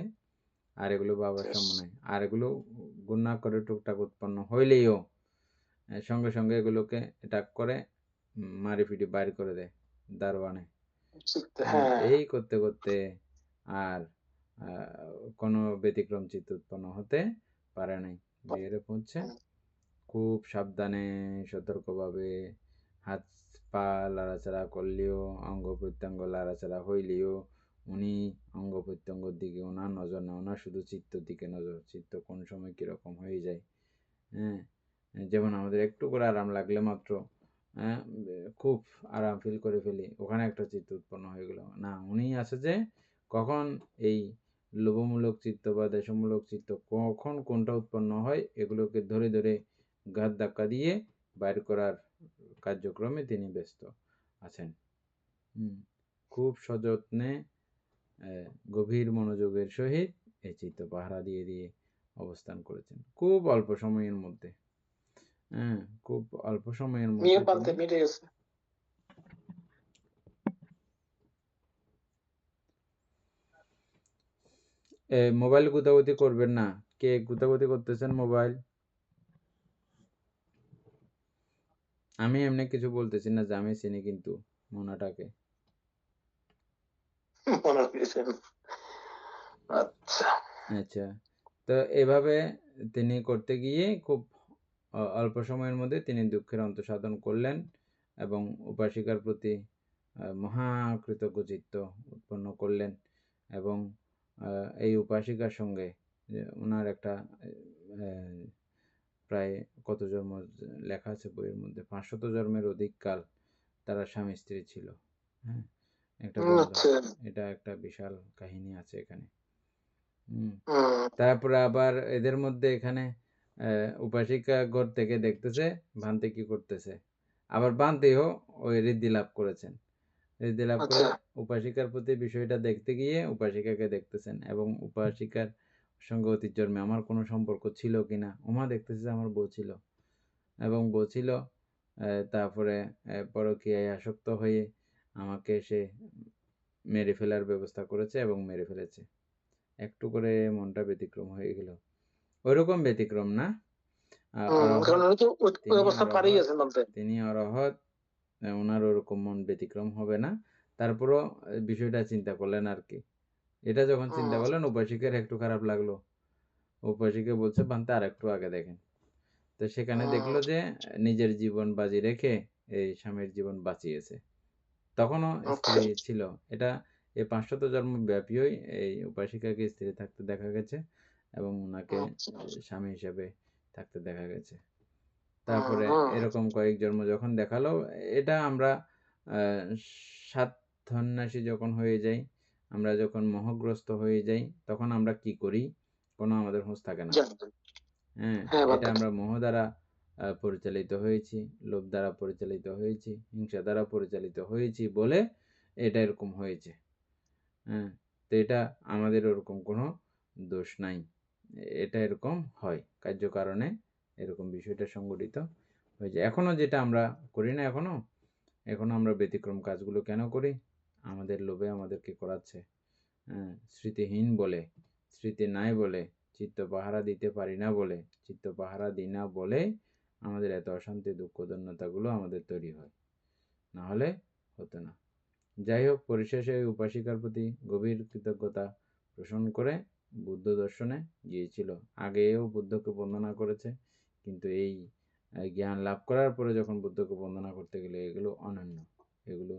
আর এগুলো ভাবার সময় নেই। আর এগুলো গুণা করে টুকটাক উৎপন্ন হইলেও সঙ্গে সঙ্গে এগুলোকে অ্যাটাক করে মারি ফিটি বাইর করে দেয় দারোয়ানে। হ্যাঁ, এই করতে করতে আর কোনো ব্যতিক্রম চিত্ত উৎপন্ন হতে পারে নাই। বিয়েরে পৌঁছে খুব সাবধানে সতর্কভাবে হাত পা লাড়াচাড়া করলেও, অঙ্গ প্রত্যঙ্গ লাড়াচাড়া হইলেও উনি অঙ্গ প্রত্যঙ্গর দিকে ওনার নজর না, ওনার শুধু চিত্তর দিকে নজর। চিত্ত কোন সময় কীরকম হয়ে যায়, হ্যাঁ, যেমন আমাদের একটু করে আরাম লাগলে মাত্র হ্যাঁ খুব আরাম ফিল করে ফেলি, ওখানে একটা চিত্ত উৎপন্ন হয়ে গেল না, উনি আছে যে কখন এই লোভমূলক চিত্ত বা দেশমূলক চিত্ত কখন কোনটা উৎপন্ন হয় এগুলোকে ধরে ধরে ঘাত ধাক্কা দিয়ে বাইর করার কার্যক্রমে তিনি ব্যস্ত আছেন। খুব সযত্নে গভীর মনোযোগের সহিত এই চিত্ত পাহারা দিয়ে দিয়ে অবস্থান করেছেন খুব অল্প সময়ের মধ্যে। হ্যাঁ, খুব অল্প সময়ের মধ্যে মিটে গেছে। মোবাইল গুতাগুতি করবেন না। কে গুতাগুতি করতেছেন মোবাইল? আমি এমনি কিছু বলতেছি না, যে আমি চিনি কিন্তু মোনাটাকে। আচ্ছা, আচ্ছা, তো এভাবে তিনি করতে গিয়ে খুব অল্প সময়ের মধ্যে তিনি দুঃখের অন্তঃসাধন করলেন এবং উপাসিকার প্রতি মহা কৃতজ্ঞ চিত্ত উৎপন্ন করলেন। এবং এই উপাসিকার সঙ্গে ওনার একটা প্রায় কত জন্ম লেখা আছে বইয়ের মধ্যে, 500 জন্মের অধিক কাল তারা স্বামী স্ত্রী ছিল। হ্যাঁ, একটা এটা একটা বিশাল কাহিনী আছে এখানে। তারপরে আবার এদের মধ্যে এখানে উপাসিকা ঘর থেকে দেখতেছে ভান্তি কি করতেছে, আবার ভান্তিও ওই ঋদ্ধি লাভ করেছেন। ঋদ্ধি লাভ করে উপাসিকার প্রতি বিষয়টা দেখতে গিয়ে উপাসিকাকে দেখতেছেন এবং উপাসিকার সঙ্গে অতীত জন্মে আমার কোনো সম্পর্ক ছিল কিনা, ওমা দেখতেছে আমার বউ ছিল এবং বউ ছিল, তারপরে পরকীয়ায় আসক্ত হয়ে আমাকে সে মেরে ফেলার ব্যবস্থা করেছে এবং মেরে ফেলেছে। একটু করে মনটা ব্যতিক্রম হয়ে গেল। ওইরকম ব্যতিক্রম না, তিনি অরহৎ, ওনার ওরকম মন ব্যতিক্রম হবে না। তারপরও বিষয়টা চিন্তা করলেন আর কি। এটা যখন চিন্তা করলেন উপাসিকার একটু খারাপ লাগলো। উপাসিকা বলছে ভান্তে আর একটু আগে দেখেন। তো সেখানে দেখলো যে নিজের জীবন বাজি রেখে এই স্বামীর জীবন বাঁচিয়েছে। তখনও স্ত্রী ছিল। এটা এই 500 জন্ম ব্যাপীই এই উপাসিকাকে স্ত্রী থাকতে দেখা গেছে এবং ওনাকে স্বামী হিসেবে থাকতে দেখা গেছে। তারপরে এরকম কয়েক জন্ম যখন দেখালো, এটা আমরা সাধন্যাসী যখন হয়ে যাই, আমরা যখন মোহগ্রস্ত হয়ে যাই, তখন আমরা কি করি কোনো আমাদের হুঁশ থাকে না। হ্যাঁ, এটা আমরা মোহ দ্বারা পরিচালিত হয়েছি, লোভ দ্বারা পরিচালিত হয়েছি, হিংসা দ্বারা পরিচালিত হয়েছি বলে এটা এরকম হয়েছে। হ্যাঁ, তো এটা আমাদের ওরকম কোনো দোষ নাই, এটা এরকম হয় কার্যকারণে এরকম বিষয়টা সংঘটিত হয়েছে। এখনো যেটা আমরা করি না, এখনো আমরা ব্যতিক্রম কাজগুলো কেন করি? আমাদের লোভে আমাদেরকে করাচ্ছে। স্মৃতিহীন বলে, স্মৃতি নাই বলে, চিত্ত পাহারা দিতে পারি না বলে, চিত্ত পাহারা দিই না বলে আমাদের এত অশান্তি দুঃখ দৈন্যতাগুলো আমাদের তৈরি হয়, না হলে হতো না। যাই হোক, পরিশেষে এই উপাসিকার প্রতি গভীর কৃতজ্ঞতা পোষণ করে বুদ্ধ দর্শনে গিয়েছিল। আগেও বুদ্ধকে বন্দনা করেছে, কিন্তু এই জ্ঞান লাভ করার পরে যখন বুদ্ধকে বন্দনা করতে গেলে এগুলো অনন্য, এগুলো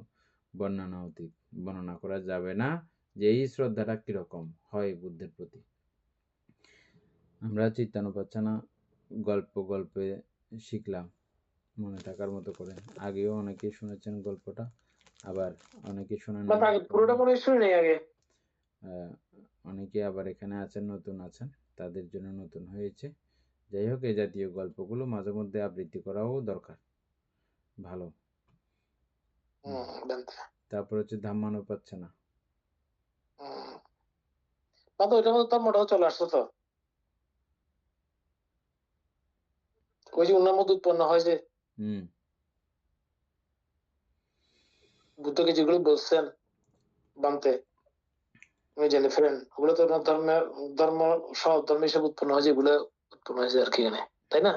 বর্ণনা করা যাবে না যে এই শ্রদ্ধাটা কিরকম হয় বুদ্ধের প্রতি। আমরা চিত্তানুপাসনা গল্পে শিখলাম মনে থাকার মতো করে। আগেও অনেকেই শুনেছেন গল্পটা, আবার অনেকে শোনেন, অনেকে আবার এখানে আছেন নতুন আছেন, তাদের জন্য নতুন হয়েছে। যাই হোক, এই জাতীয় গল্পগুলো মাঝে মধ্যে আবৃত্তি করাও দরকার, ভালো। বান্দে তারপর হচ্ছে ধাম্মানুপাচ্ছনা। বান্দে ওইটার মধ্যে ধর্মটাও চলে আসছে তো, ওই যে উনার মধ্যে উৎপন্ন হয় যে বুদ্ধকে যেগুলো বলছেন বানতে আমি জেনে ফেলেন, ওগুলো তো ওনার ধর্ম সব ধর্ম হিসেবে উৎপন্ন হয়, যেগুলো উৎপন্ন হয়েছে আর কি এখানে, তাই না?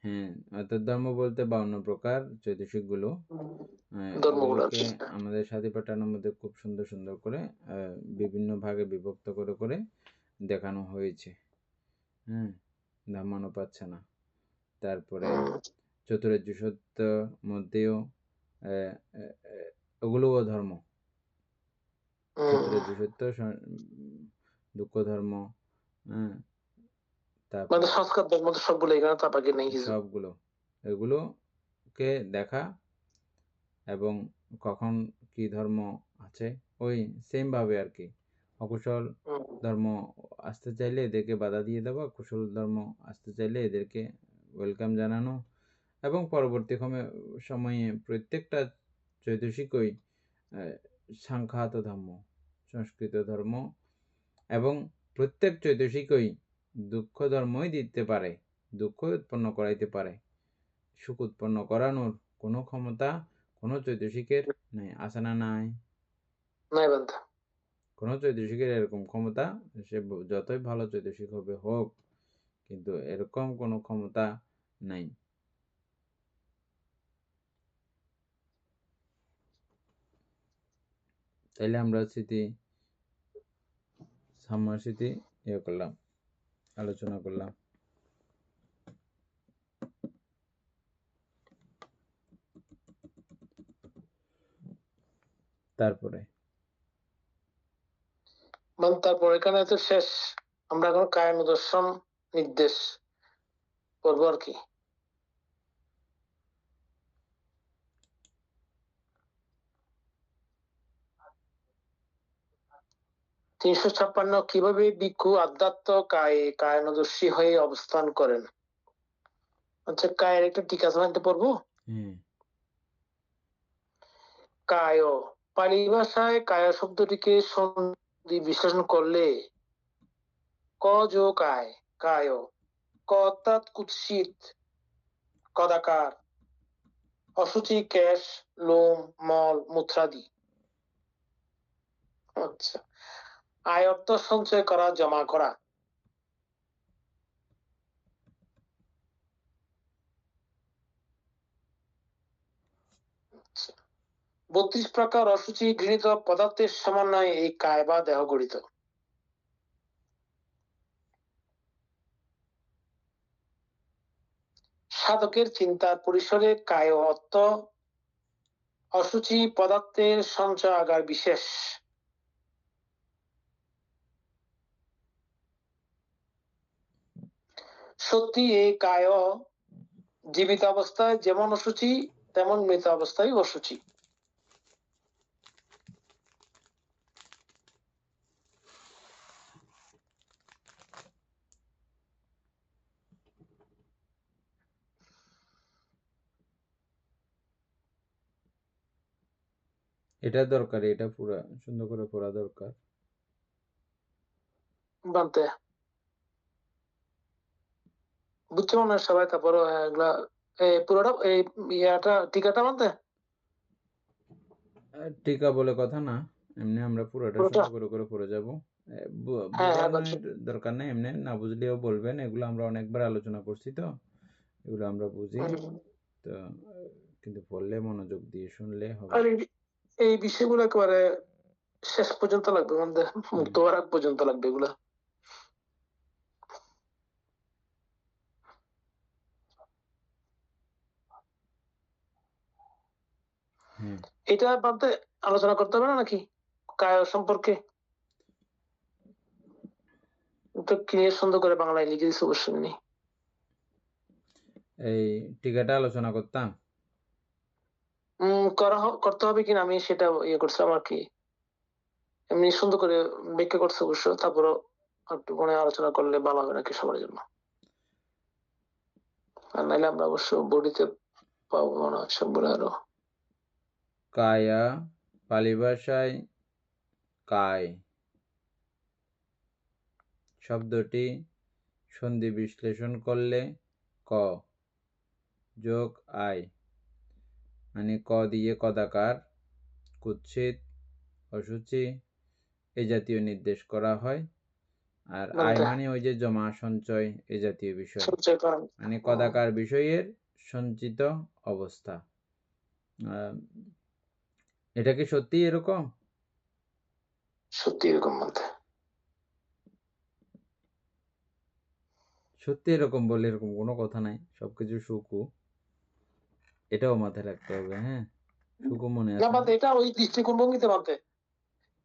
হ্যাঁ, অর্থাৎ ধর্ম বলতে 52 প্রকার চৈতসিক গুলো, ধর্মগুলো আর এগুলোকে কি। আমাদের সাথী পাঠানোর মধ্যে খুব সুন্দর সুন্দর করে বিভিন্ন ভাগে বিভক্ত করে করে দেখানো হয়েছে। হ্যাঁ, ধাম্মানুপাচ্ছনা। তারপরে চতুরার্য সত্য মধ্যেও ওগুলোও ধর্ম। চতুরার্য সত্য, দুঃখ ধর্ম, হ্যাঁ, তারপরে সংস্কার ধর্ম তো সবগুলো এখানে তাপাকে নেই কিছু। সবগুলো এগুলোকে দেখা এবং কখন কি ধর্ম আছে ওই সেম ভাবে আর কি। অকুশল ধর্ম আসতে চাইলে এদেরকে বাধা দিয়ে দেওয়া, কুশল ধর্ম আসতে চাইলে এদেরকে ওয়েলকাম জানানো, এবং পরবর্তী সময়ে প্রত্যেকটা চৈতসিকই সাংখ্যাত ধর্ম, সংস্কৃত ধর্ম, এবং প্রত্যেক চৈতসিকই দুঃখ ধর্মই দিতে পারে, দুঃখ উৎপন্ন করাইতে পারে। সুখ উৎপন্ন করানোর কোনো ক্ষমতা কোনো চৈতসিকের নেই, আছে না? নাই, কোনো চৈতসিকের এরকম ক্ষমতা, সে যতই ভালো চৈতসিক হবে হোক, কিন্তু এরকম কোনো ক্ষমতা নাই। তাইলে আমরা সাম্যের স্মৃতি করলাম, আলোচনা করলাম। তারপরে এখানে তো শেষ, আমরা এখন কায় নিদর্শন নির্দেশ করবো আর কি। 356 কিভাবে ভিক্ষু আধ্যাত্ম কায়নদর্শী হয়ে অবস্থান করেন। আচ্ছা, কায়ের একটা টিকা জানতে পড়বো। কায়, পালি ভাষায় কায় শব্দটিকে সন্ধি বিশ্লেষণ করলে ক যো কায়, কায় ক অর্থাৎ কুৎসিত, কদাকার, অসুচি, কেশ, লোম, মল, মূত্রাদি। আচ্ছা, আয় অর্থ সঞ্চয় করা, জমা করা। আচ্ছা, 32 প্রকার অসুচি ঘৃণিত পদার্থের সমন্বয়ে এই কায় বা দেহ গঠিত। সাধকের চিন্তার পরিসরে কায় অর্থ অসুচি পদার্থের সঞ্চয়াগার বিশেষ। সত্যি এই কায় জীবিত অবস্থায় যেমন অসুচি, তেমন মৃত অবস্থায় অসুচি। এটা দরকার, এটা পুরা সুন্দর করে পড়া দরকার। বানতে বুঝছো না সবাই? তারপর এগুলা পুরোটা এই ইয়াটা টিকাটা বানতে টিকা বলে কথা না, এমনি আমরা পুরোটা সুন্দর করে পড়ে যাব। বোঝানোর দরকার নেই, এমনি না বুঝলেও বলবেন। এগুলো আমরা অনেকবার আলোচনা করছি, তো এগুলো আমরা বুঝি, তো কিন্তু পড়লে মনোযোগ দিয়ে শুনলে হবে। এই বিষয়গুলো একেবারে শেষ পর্যন্ত লাগবে, মানে মুক্ত হওয়ার আগ পর্যন্ত লাগবে এগুলা। এটা বাদে আলোচনা করতে হবে না নাকি কায় সম্পর্কে? তো ক্লিয়ার সুন্দর করে বাংলায় লিখে দিচ্ছে অবশ্যই নেই। এই টিকাটা আলোচনা করতাম, করতে হবে কিনা আমি সেটা করছিলাম আর কি। এমনি সুন্দর করে ব্যাখ্যা করছে অবশ্য, তারপরও একটু মনে আলোচনা করলে ভালো হবে নাকি সবার জন্য। আর নাইলে আমরা অবশ্য বডিতে পাবো না সবগুলো আরো। কায়া, পালি ভাষায় কায় শব্দটি সন্ধি বিশ্লেষণ করলে ক যোগ আয়, মানে ক দিয়ে কদাকার, কুৎসিত, অসুচি এই জাতীয় নির্দেশ করা হয়। আর আয় মানে ওই যে জমা সঞ্চয় এই জাতীয় বিষয়, মানে কদাকার বিষয়ের সঞ্চিত অবস্থা। এটা কি সত্যি এরকম? সত্যি এরকম বলতে সত্যি এরকম বলে এরকম কোনো কথা নাই, সবকিছু সুকু, এটাও মাথায় রাখতে হবে। হ্যাঁ, সুকু মনে না আছে বাদ, এটা ওই দৃষ্টিকোণ ভঙ্গিতে বাদে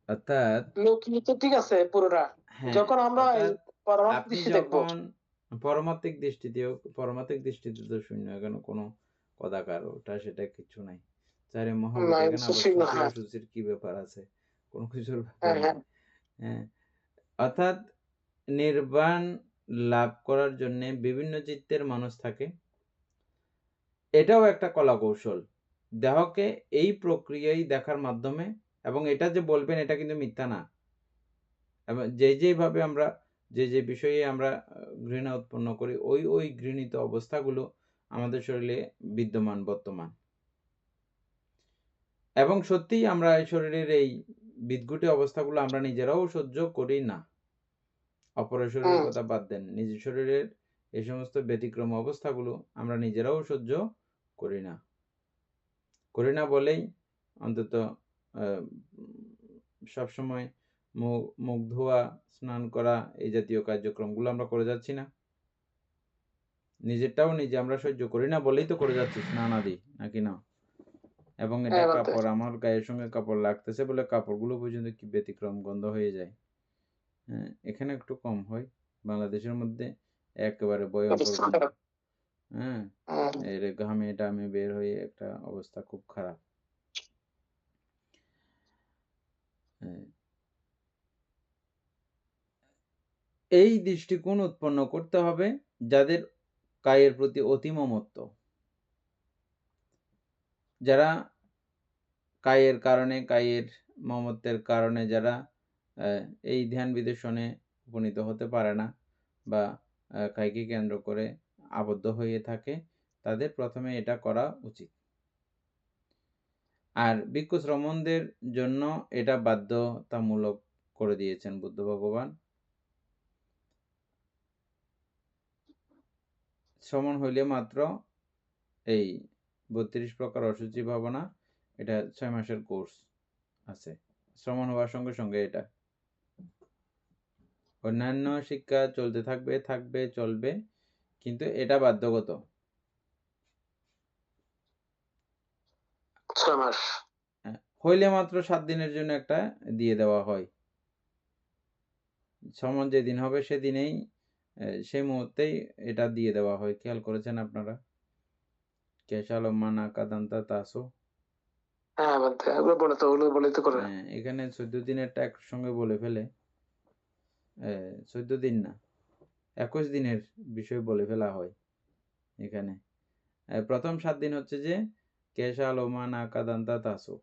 অর্থাৎ লৌকিক তো ঠিক আছে পুরোটা। হ্যাঁ, যখন আমরা এই অর্থাৎ পারমার্থিক আপনি দৃষ্টি দেখবো, যখন পরমাত্মিক দৃষ্টিতে তো শূন্য, এখানে কোনো কদাকার ওটা সেটা কিছু নাই। চারে মহাভূত, না এখানে আবার সুশীল, সূচি হ্যাঁ অসুচির কি ব্যাপার আছে? কোনো কিছুর ব্যাপার হ্যাঁ নেই। হ্যাঁ হ্যাঁ, অর্থাৎ নির্বাণ লাভ করার জন্য বিভিন্ন চিত্তের মানুষ থাকে, এটাও একটা কলা কৌশল। দেহকে এই প্রক্রিয়ায় দেখার মাধ্যমে, এবং এটা যে বলবেন এটা কিন্তু মিথ্যা না, এবং যেভাবে আমরা যে বিষয়ে আমরা ঘৃণা উৎপন্ন করি, ওই ঘৃণিত অবস্থাগুলো আমাদের শরীরে বিদ্যমান বর্তমান, এবং সত্যিই আমরা এই শরীরের এই বিদঘুটে অবস্থাগুলো আমরা নিজেরাও সহ্য করি না। অপরের শরীরের কথা বাদ দেন, নিজের শরীরের এই সমস্ত ব্যতিক্রম অবস্থাগুলো আমরা নিজেরাও সহ্য করি না বলেই অন্তত সবসময় মুখ ধোয়া, স্নান করা এই জাতীয় কার্যক্রমগুলো আমরা করে যাচ্ছি না। নিজেরটাও নিজে আমরা সহ্য করি না বলেই তো করে যাচ্ছি স্নান আদি, নাকি না? এবং এটা কাপড়, আমার গায়ের সঙ্গে কাপড় লাগতেছে বলে কাপড়গুলো পর্যন্ত কি ব্যতিক্রম গন্ধ হয়ে যায়। হ্যাঁ, এখানে একটু কম হয়, বাংলাদেশের মধ্যে একেবারে ভয়ঙ্কর গন্ধ। হ্যাঁ, এর ঘামে টামে বের হয়ে একটা অবস্থা খুব খারাপ। এই দৃষ্টিকোণ উৎপন্ন করতে হবে যাদের কায়ের প্রতি অতি মমত্ব, যারা কায়ের কারণে, কায়ের মমত্বের কারণে যারা এই ধ্যান বিদর্শনে উপনীত হতে পারে না বা কায়কে কেন্দ্র করে আবদ্ধ হয়ে থাকে, তাদের প্রথমে এটা করা উচিত। আর ভিক্ষু শ্রমণদের জন্য এটা বাধ্যতামূলক করে দিয়েছেন বুদ্ধ ভগবান। শ্রমণ হইলে মাত্র এই 32 প্রকার অশুচি ভাবনা, এটা 6 মাসের কোর্স আছে। শ্রমণ হওয়ার সঙ্গে সঙ্গে এটা অন্যান্য শিক্ষা চলতে চলবে, কিন্তু এটা বাধ্যগত। 6 মাস হইলে মাত্র 7 দিনের জন্য একটা দিয়ে দেওয়া হয়। শ্রমণ যেদিন হবে সেদিনেই, সেই মুহূর্তেই এটা দিয়ে দেওয়া হয়। খেয়াল করেছেন আপনারা? কেশালম্মানা কাদান্তা তাসো, এখানে 14 দিনেরটা একসঙ্গে বলে ফেলে, 14 দিন না, 21 দিনের বিষয় বলে ফেলা হয় এখানে। প্রথম 7 দিন হচ্ছে যে কেশালম্মানা কাদান্তা তাসো,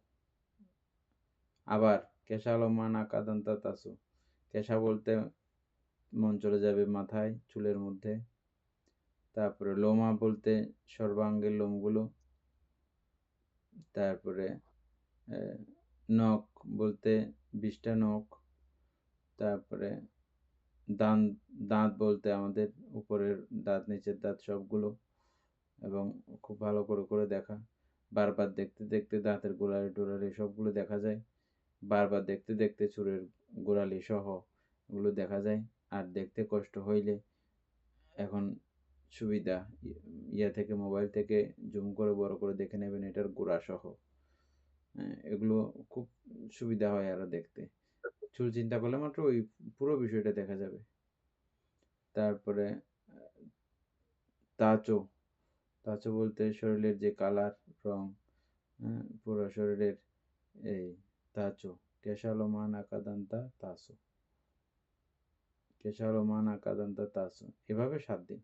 আবার কেশালম্মানা কাদান্তা তাসো, কেশা বলতে মন চলে যাবে মাথায়, চুলের মধ্যে। তারপরে লোমা বলতে সর্বাঙ্গের লোমগুলো। তারপরে নখ বলতে 20টা নখ। তারপরে দাঁত বলতে আমাদের উপরের দাঁত, নিচের দাঁত সবগুলো, এবং খুব ভালো করে দেখা। বারবার দেখতে দাঁতের গোড়ালি টোড়ালি সবগুলো দেখা যায়। বারবার দেখতে চুলের গোড়ালি সহ ওগুলো দেখা যায়। আর দেখতে কষ্ট হইলে এখন সুবিধা, থেকে মোবাইল থেকে জুম করে বড় করে দেখে নেবেন এটার গোড়া সহ। এগুলো খুব সুবিধা হয় আরো দেখতে। চুল চিন্তা করলে মাত্র ওই পুরো বিষয়টা দেখা যাবে। তারপরে তাচো বলতে শরীরের যে কালার, রং, পুরো শরীরের এই তাচো। কেশালমান আকাদান্তা তাসো, কেশালমান আকাদান্তা তাসো, এভাবে 7 দিন।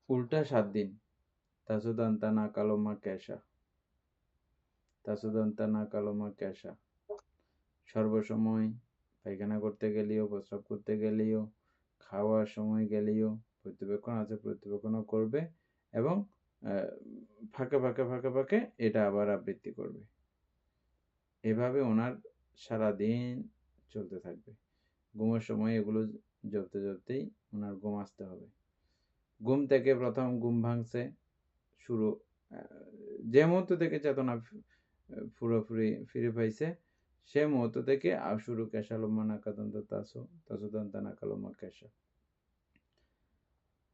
উল্টা 7 দিন, তাসো দান্তা না কালমা কেশা। তাসুদন্তা না কালমা ক্যাশা, সর্বসময় পায়খানা করতে গেলেও, প্রস্রাব করতে গেলেও, খাওয়ার সময় গেলেও প্রতিবেক্ষণ আছে, প্রতিবেক্ষণও করবে এবং ফাঁকে ফাঁকে ফাঁকে ফাঁকে এটা আবার আবৃত্তি করবে। এভাবে ওনার সারাদিন চলতে থাকবে। ঘুমের সময় এগুলো জপতে জপতেই ওনার ঘুম আসতে হবে। ঘুম থেকে প্রথম ঘুম ভাঙছে শুরু, যে মুহূর্ত থেকে চেতনা পুরোপুরি ফিরে পাইছে সে মুহূর্ত থেকে শুরু কেশালম্মা নাকাদন্ত তাসুদন্ত নাকালম্মা কেশা।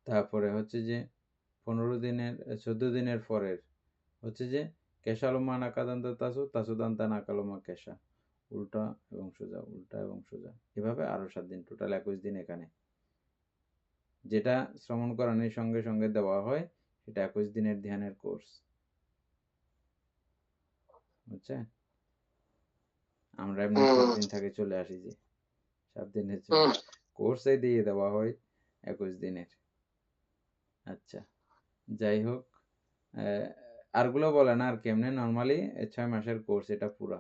তারপরে হচ্ছে যে 14 দিনের পরের হচ্ছে যে কেশালম্মা নাকাদন্ত তাসুদন্ত নাকালম্মা কেশা, উল্টা এবং সোজা, উল্টা এবং সোজা, এভাবে আরো 7 দিন, টোটাল 21 দিন। এখানে যেটা শ্রবণ করানোর সঙ্গে সঙ্গে দেওয়া হয় সেটা 21 দিনের ধ্যানের কোর্স। বুঝছেন? আমরা এমনি 7 দিন থেকে চলে আসি, যে 7 দিনের কোর্সে দিয়ে দেওয়া হয় 21 দিনের। আচ্ছা, যাই হোক, আরগুলো বলে না আর কেমনে, নর্মালি 6 মাসের কোর্স এটা পুরা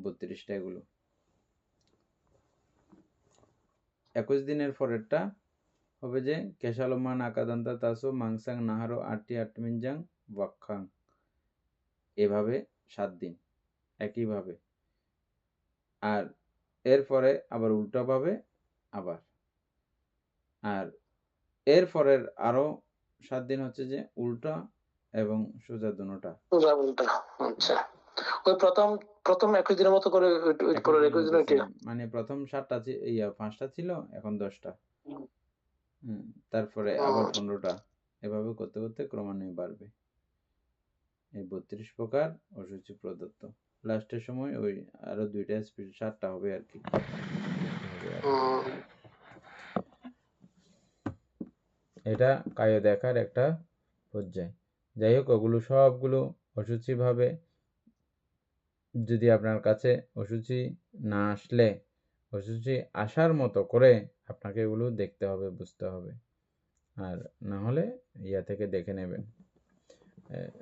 32টা এগুলো। 21 দিনের পরেরটা হবে যে কেশালম্মা নাকাদান্তা তাসো মাংসাং নাহারো আটটি আটমিনজাং ওয়াক্খাং, এভাবে 7 দিন একইভাবে। আর এরপরে আবার উল্টাভাবে আবার, আর এরপরের আরো 7 দিন হচ্ছে যে উল্টা এবং সোজা দুটোটা। আচ্ছা, ওই প্রথম 21 দিনের মতো করে, মানে প্রথম 7টা 5টা ছিল, এখন 10টা, তারপরে আবার 15টা, এভাবে করতে করতে ক্রমান্বয়ে বাড়বে। এই 32 প্রকার অসুচি প্রদত্ত। লাস্টের সময় ওই আরো 2টা 7টা হবে আর কি। এটা কায় দেখার একটা পর্যায়। যাই হোক, ওগুলো সবগুলো অসুচি ভাবে, যদি আপনার কাছে অসুচি না আসলে অসুচি আসার মতো করে আপনাকে এগুলো দেখতে হবে, বুঝতে হবে, আর না হলে ইয়া থেকে দেখে নেবেন।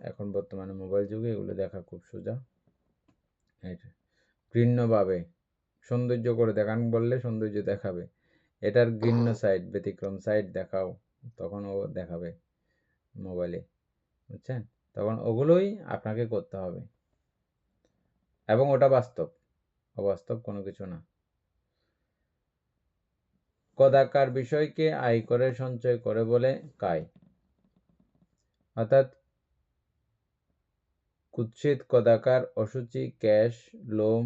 এখন বর্তমানে মোবাইল যুগে এগুলো দেখা খুব সোজা। ঘৃণ্যভাবে সৌন্দর্য করে দেখান বললে সৌন্দর্য দেখাবে, এটার ঘৃণ্য সাইড, ব্যতিক্রম সাইড দেখাও, তখন ও দেখাবে মোবাইলে। বুঝছেন? তখন ওগুলোই আপনাকে করতে হবে, এবং ওটা বাস্তব, অবাস্তব কোনো কিছু না। কদাকার বিষয়কে আয় করে সঞ্চয় করে বলে কায়, অর্থাৎ কুৎসিত কদাকার অসুচি, ক্যাশ, লোম,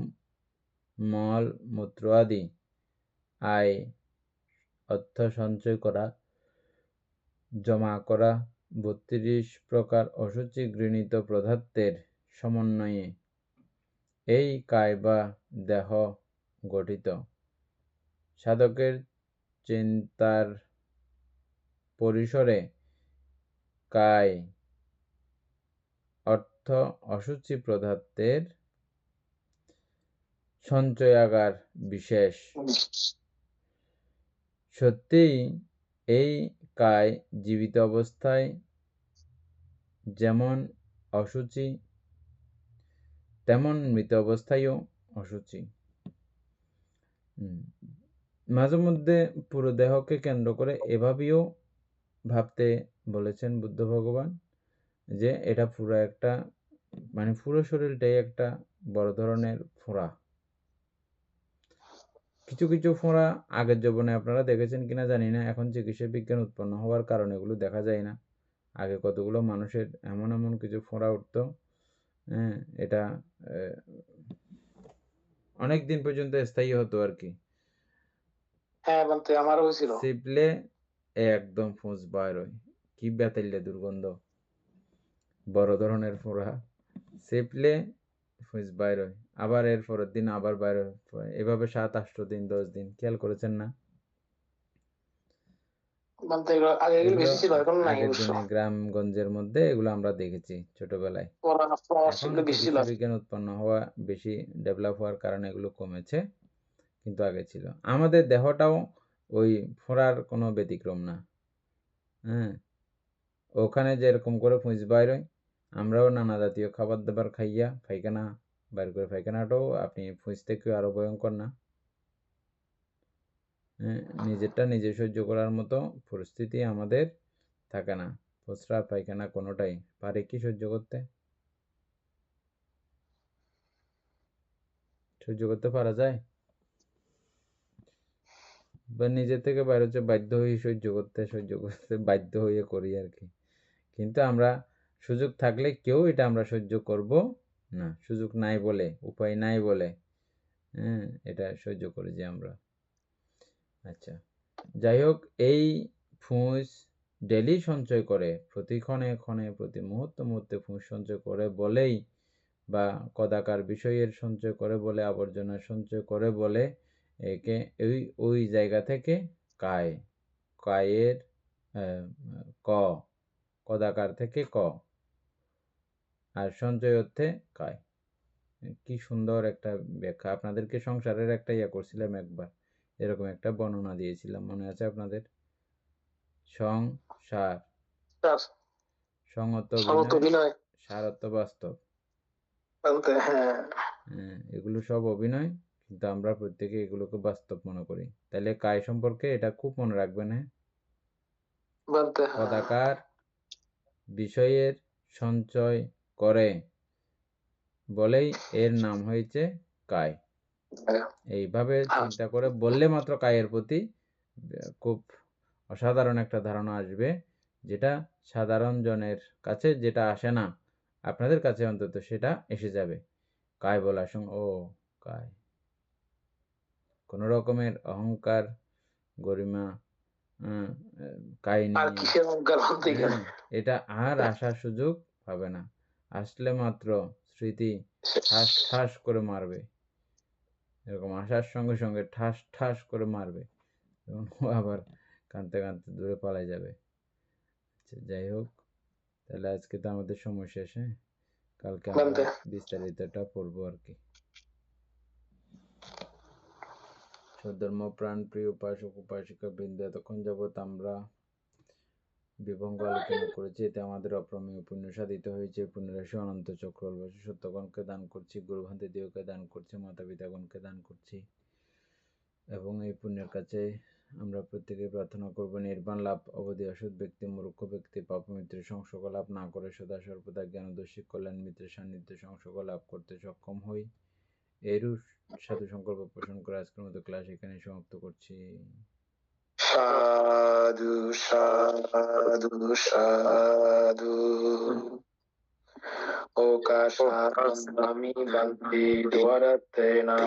মল, মূত্র আদি আয় অর্থ সঞ্চয় করা, জমা করা 32 প্রকার অসুচি গৃহীত পদার্থের সমন্বয়ে এই কায় বা দেহ গঠিত। সাধকের চিন্তার পরিসরে কায় অর্থ অসুচি পদার্থের সঞ্চয়াগার বিশেষ। সত্যিই এই কায় জীবিত অবস্থায় যেমন অসুচি তেমন মৃত অবস্থায়ও অসুচি। মাঝে মধ্যে পুরো দেহকে কেন্দ্র করে এভাবেও ভাবতে বলেছেন বুদ্ধ ভগবান, যে এটা পুরো একটা, মানে পুরো শরীরটাই একটা বড় ধরনের ফোঁড়া। কিছু কিছু ফোঁড়া আগের জীবনে আপনারা দেখেছেন কিনা জানি না, এখন চিকিৎসা বিজ্ঞান উৎপন্ন হওয়ার কারণে এগুলো দেখা যায় না। আগে কতগুলো মানুষের এমন এমন কিছু ফোঁড়া উঠতো, এটা অনেক দিন পর্যন্ত স্থায়ী হতো আর কি। আমারও হয়েছিল। সিপলে একদম ফোঁস বাইর হয়, কি বেতাইলে দুর্গন্ধ, বড় ধরনের ফোঁড়া সিপলে ফোঁস বাইর হয়, আবার এর পরের দিন আবার বাইর হয়, এভাবে 7-8 দিন 10 দিন। খেয়াল করেছেন না? আগের দিনে গ্রামগঞ্জের মধ্যে এগুলো আমরা দেখেছি ছোটবেলায়। এখন চিকিৎসা বিজ্ঞান উৎপন্ন হওয়া, বেশি ডেভেলপ হওয়ার কারণে এগুলো কমেছে, কিন্তু আগে ছিল। আমাদের দেহটাও ওই ফোঁড়ার কোনো ব্যতিক্রম না। ওখানে যেরকম করে ফুঁস বাইর হয়, আমরাও নানা জাতীয় খাবার দাবার খাইয়া পায়খানা বাইর করে, পায়খানাটাও আপনি ফুঁস থেকেও আরো ভয়ঙ্কর না? নিজেরটা নিজে সহ্য করার মতো পরিস্থিতি আমাদের থাকে না। প্রস্রাব পায়খানা কোনোটাই পারে কি সহ্য করতে? সহ্য করতে পারা যায়? বা নিজে থেকে বাইরে হচ্ছে বাধ্য হয়ে সহ্য করতে বাধ্য হয়ে করি আর কি। কিন্তু আমরা সুযোগ থাকলে কেউ এটা আমরা সহ্য করব না। সুযোগ নাই বলে, উপায় নাই বলে এটা সহ্য করি যে আমরা। আচ্ছা, যাই হোক, এই ফুঁস ডেলি সঞ্চয় করে, প্রতি ক্ষণে ক্ষণে প্রতি মুহূর্তে মুহূর্তে ফুঁস সঞ্চয় করে বলেই, বা কদাকার বিষয়ের সঞ্চয় করে বলে, আবর্জনা সঞ্চয় করে বলে একে ওই জায়গা থেকে কায়ের কদাকার থেকে ক, আর সঞ্চয় অর্থে কায়। কি সুন্দর একটা ব্যাখ্যা। আপনাদেরকে সংসারের একটা ইয়া করছিলাম একবার, এরকম একটা বর্ণনা দিয়েছিলাম, মনে আছে আপনাদের? সংসার, সং অর্থ অভিনয়, সার অর্থ বাস্তব। এগুলো সব অভিনয়, কিন্তু আমরা প্রত্যেকে এগুলোকে বাস্তব মনে করি। তাহলে কায় সম্পর্কে এটা খুব মনে রাখবেন। কদাকার বিষয়ের সঞ্চয় করে বলেই এর নাম হয়েছে কায়। এইভাবে চিন্তা করে বললে মাত্র কায়ের প্রতি খুব অসাধারণ একটা ধারণা আসবে, যেটা সাধারণ জনের কাছে যেটা আসে না, আপনাদের কাছে অন্তত সেটা এসে যাবে। কায় বলার সঙ্গে ও কায়, কোন রকমের অহংকার গরিমা কাহিনী এটা আর আসার সুযোগ পাবে না। আসলে মাত্র স্মৃতি ঠাস ঠাস করে মারবে, এরকম আসার সঙ্গে সঙ্গে ঠাস ঠাস করে মারবে এবং আবার কাঁদতে কাঁদতে দূরে পালাই যাবে। আচ্ছা, যাই হোক, তাহলে আজকে তো আমাদের সময় শেষ। কালকে আমরা বিস্তারিতটা পড়বো আর কি। সধর্ম প্রাণ প্রিয় উপাসক উপাসিকা বৃন্দ, এতক্ষণ যাবৎ আমরা বিভঙ্গ আলোচনা করেছি। এতে আমাদের অপ্রমেয় পুণ্য সাধিত হয়েছে। পুণ্যরাশি অনন্ত চক্রবর্তী সত্যগণকে দান করছি, গুরুভান্তি দেহকে দান করছি, মাতা পিতাগণকে দান করছি, এবং এই পুণ্যের কাছে আমরা প্রত্যেকে প্রার্থনা করব নির্বাণ লাভ। অবধি অসৎ ব্যক্তি, মূর্খ ব্যক্তি পাপ মিত্রের সংসর্গ লাভ না করে সদা সর্বদা জ্ঞানদর্শী কল্যাণ মিত্রের সান্নিধ্য সংসর্গ লাভ করতে সক্ষম হই। এইরূপ সাধু সংকল্প পোষণ করে আজকের মতো ক্লাস এখানে সমাপ্ত করছি। সাধু সাধু সাধু। ওকাশামি বান্তি দ্বারতেনা